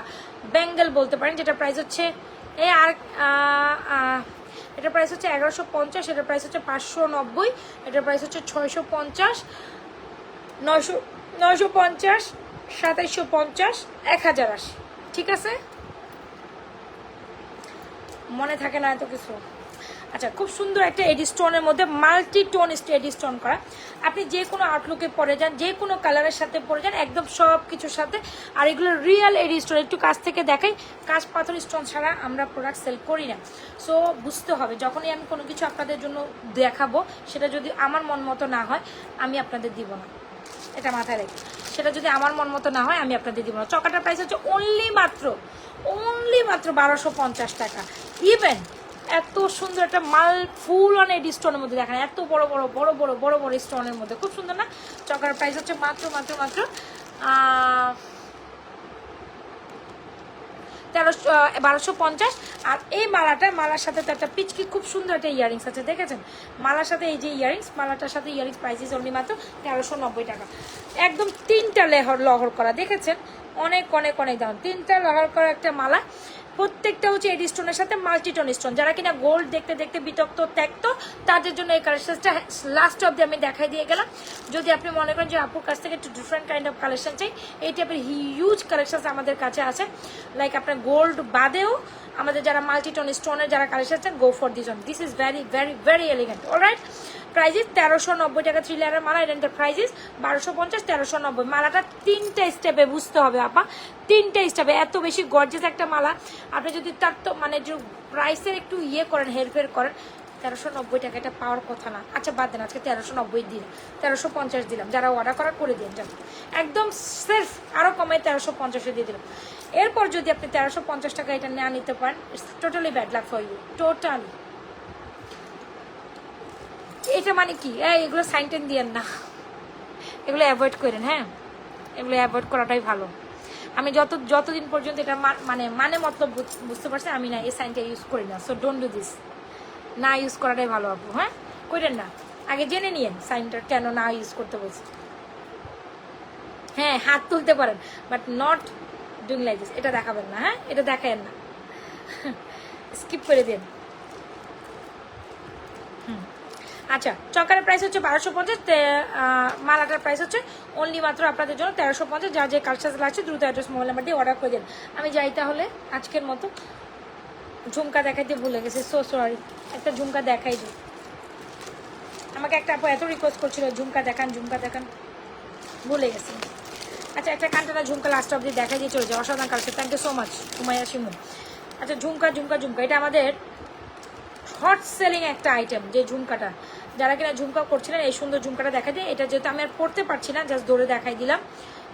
ব্যাঙ্গেল বলতে পারেন, যেটা প্রাইস হচ্ছে এই আর এটার প্রাইস হচ্ছে 1150, এটার প্রাইস হচ্ছে 590, এটার প্রাইস হচ্ছে 650, 950, 2750, 1080। ঠিক আছে, মনে থাকে না এত কিছু। আচ্ছা, খুব সুন্দর একটা এডি স্টোনের মধ্যে মাল্টি টোন এডি স্টোন করা। আপনি যে কোনো আউটলুকে পরে যান, যে কোনো কালারের সাথে পরে যান, একদম সব কিছুর সাথে। আর এগুলো রিয়েল এডি স্টোন। একটু কাছ থেকে দেখাই, কাঁচ পাথর স্টোন ছাড়া আমরা প্রোডাক্ট সেল করি না। সো বুঝতে হবে, যখনই আমি কোনো কিছু আপনাদের জন্য দেখাবো, সেটা যদি আমার মন মতো না হয় আমি আপনাদের দিব না, এটা মাথায় রেখে। সেটা যদি আমার মন মতো না হয় আমি আপনাদের দিব না। চকাটার প্রাইস হচ্ছে অনলি মাত্র 1250 টাকা। ইভেন এত সুন্দর একটা মাল ফুল অন এডি স্টোনের মধ্যে দেখেন, এত বড় বড় স্টোনের মধ্যে, খুব সুন্দর না? চকার প্রাইস হচ্ছে মাত্র 1250। আর এই মালার সাথে তো একটা পিচকি খুব সুন্দর একটা ইয়ারিংস আছে, দেখেছেন? মালার সাথে এই যে ইয়ারিংস, মালাটার সাথে ইয়ারিংস প্রাইস অনলি মাত্র 1390 টাকা। একদম 3টা লহর করা, দেখেছেন? অনেক দাম। 3টা লহর করা একটা মালা, প্রত্যেকটা হচ্ছে এডি স্টোনের সাথে মাল্টিটন স্টোন। যারা কিনা গোল্ড দেখতে বিতক্ত ত্যক্ত, তাদের জন্য এই কালেকশনটা লাস্ট অব্দি আমি দেখাই দিয়ে গেলাম। যদি আপনি মনে করেন যে আপুর কাছ থেকে একটু ডিফারেন্ট কাইন্ড অফ কালেকশন চাই, এই টাইপের হিউজ কালেকশন আমাদের কাছে আছে। লাইক আপনার গোল্ড বাদেও আমাদের যারা মাল্টিটন স্টোনের যারা কালেকশন চান, গো for this one. This is very very very elegant. Alright, prices 1390 টাকা 3 লেয়ারের মালা। এর প্রাইজেস 1250, 1390। মালাটা 3টা স্টেপে বুঝতে হবে আপা, 3টা স্টেপে। এত বেশি গর্জিয়াস একটা মালা, আপনি যদি তার তো মানে যে প্রাইসের একটু করেন, হেরফের করেন, 1390 টাকা এটা পাওয়ার কথা না। আচ্ছা বাদ দেন, আজকে 1390 দিলাম, 1350 দিলাম। যারা অর্ডার করা করে দিন, যান একদম সেলফ আরও কমায় 1350 দিয়ে দিলাম। এরপর যদি আপনি 1350 টাকা এটা না নিতে পারেন, it's totally bad luck for you, totally. এটা মানে কি, এগুলো সাইন টেন দিয়েন না, এগুলো অ্যাভয়েড করেন। হ্যাঁ, এগুলো অ্যাভয়েড করাটাই ভালো। আমি যতদিন পর্যন্ত এটা মানে মতলব বুঝতে পারছি, আমি না এই সাইনটা ইউজ করি না। সো ডোন্ট ডু দিস, না ইউজ করাটাই ভালো আপু। হ্যাঁ, করেন না, আগে জেনে নিয়েন সাইনটা কেন না ইউজ করতে বলছি। হ্যাঁ, হাত তুলতে পারেন, but not doing like this. এটা দেখাবেন না, হ্যাঁ, এটা দেখাবেন না, স্কিপ করে দিন। আচ্ছা, চকারের প্রাইস হচ্ছে 1250, মালাটার প্রাইস হচ্ছে অনলি মাত্র আপনাদের জন্য 1350। যা যে কালচার লাগছে দ্রুত অ্যাড্রেস মোবাইল নাম্বার দিয়ে অর্ডার করে দিন। আমি যাই তাহলে আজকের মতো। ঝুমকা দেখাইতে ভুলে গেছি, সো সরি। একটা ঝুমকা দেখাই দিই। আমাকে একটা আপু এত রিকোয়েস্ট করছিল ঝুমকা দেখান, ভুলে গেছি। আচ্ছা, একটা কান্টানা ঝুমকা লাস্ট অব্দি দেখাই দিয়ে চলে যায়। অসাধারণ culture, thank you so much Umaiya Shimu. আচ্ছা ঝুমকা ঝুমকা ঝুমকা, এটা আমাদের হট সেলিং একটা আইটেম, যে ঝুমকাটা যারা কিনা ঝুমকা করছিলেন এই সুন্দর ঝুমকাটা দেখা দিয়ে। এটা যেহেতু আমি আর পড়তে পারছি না, জাস্ট ধরে দেখাই দিলাম,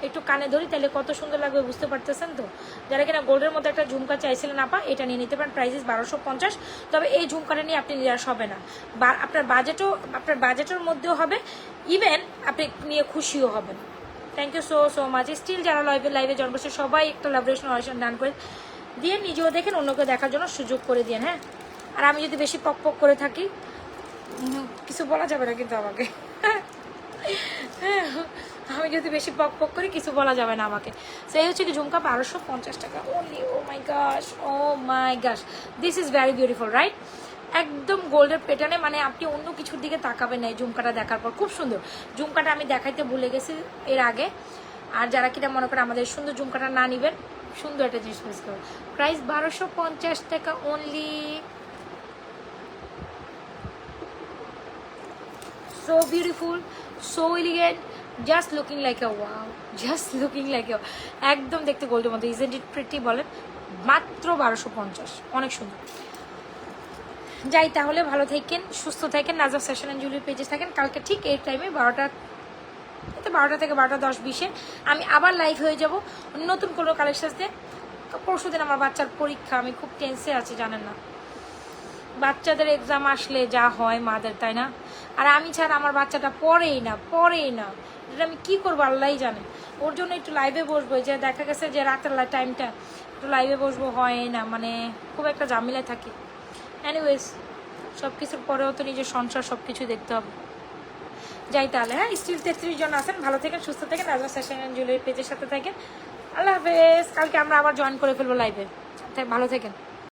একটু কানে ধরি তাহলে কত সুন্দর লাগবে বুঝতে পারতেছেন তো। যারা কিনা গোল্ডের মধ্যে একটা ঝুমকা চাইছিলেন আপা, এটা নিয়ে নিতে পারেন, প্রাইস 1250। তবে এই ঝুমকাটা নিয়ে আপনি নিরাশ হবে না, বা আপনার বাজেটের মধ্যেও হবে, ইভেন আপনি নিয়ে খুশিও হবেন। Thank you so so much. Still যারা লাইভে জয়েন করছে সবাই একটা লাভরেশন অয়েশন ডান করে দিয়ে, নিজেও দেখেন অন্যকে দেখার জন্য সুযোগ করে দিন। হ্যাঁ, আর আমি যদি বেশি পক পক করে থাকি কিছু বলা যাবে না কিন্তু আমাকে, আমি যদি বেশি পক পক করি কিছু বলা যাবে না আমাকে। সেই হচ্ছে কি ঝুমকা 1250 টাকা only. Oh my gosh, this is very beautiful right. একদম গোল্ডের প্যাটার্নে, মানে আপনি অন্য কিছুর দিকে তাকাবেন না এই ঝুমকাটা দেখার পর। খুব সুন্দর ঝুমকাটা, আমি দেখাইতে ভুলে গেছি এর আগে। আর যারা কিনা মনে করেন আমাদের সুন্দর ঝুমকাটা না নিবেন, সুন্দর একটা জিনিস মিস করবেন। প্রাইস 1250 টাকা only. So beautiful, so elegant, just looking like a wow, just looking like a, একদম দেখতে গোল্ডের মধ্যে, isn't it pretty বলেন? মাত্র 1250, অনেক সুন্দর। যাই তাহলে, ভালো থাকেন, সুস্থ থাকেন, নাজফ ফ্যাশন অ্যান্ড জুয়েলারি পেজে থাকেন। কালকে ঠিক এই টাইমে 12টা থেকে 12টা 10-20-এ আমি আবার লাইভ হয়ে যাব নতুন কোনো কালেকশন দিয়ে। পরশু দিন আমার বাচ্চার পরীক্ষা, আমি খুব টেন্সে আছি জানেন না, বাচ্চাদের এক্সাম আসলে যা হয় মাদের, তাই না? আর আমি ছাড়া আমার বাচ্চাটা পড়েই না এটা আমি কি করবো আল্লাহই জানে। ওর জন্য একটু লাইভে বসবো, যে দেখা গেছে যে রাতের টাইমটা একটু লাইভে বসবো হয় না, মানে খুব একটা ঝামেলায় থাকি। এনিওয়েজ, সব কিছুর পরেও তো নিজের সংসার সব কিছু দেখতে হবে। যাই তাহলে, হ্যাঁ, স্টিল 33 জন আছেন, ভালো থাকেন, সুস্থ থাকেন, নাজমা ফ্যাশন অ্যান্ড জুয়েলারি পেজের সাথে থাকেন। আল্লাহ হাফেজ। কালকে আমরা আবার জয়েন করে ফেলবো লাইভে, ভালো থাকেন।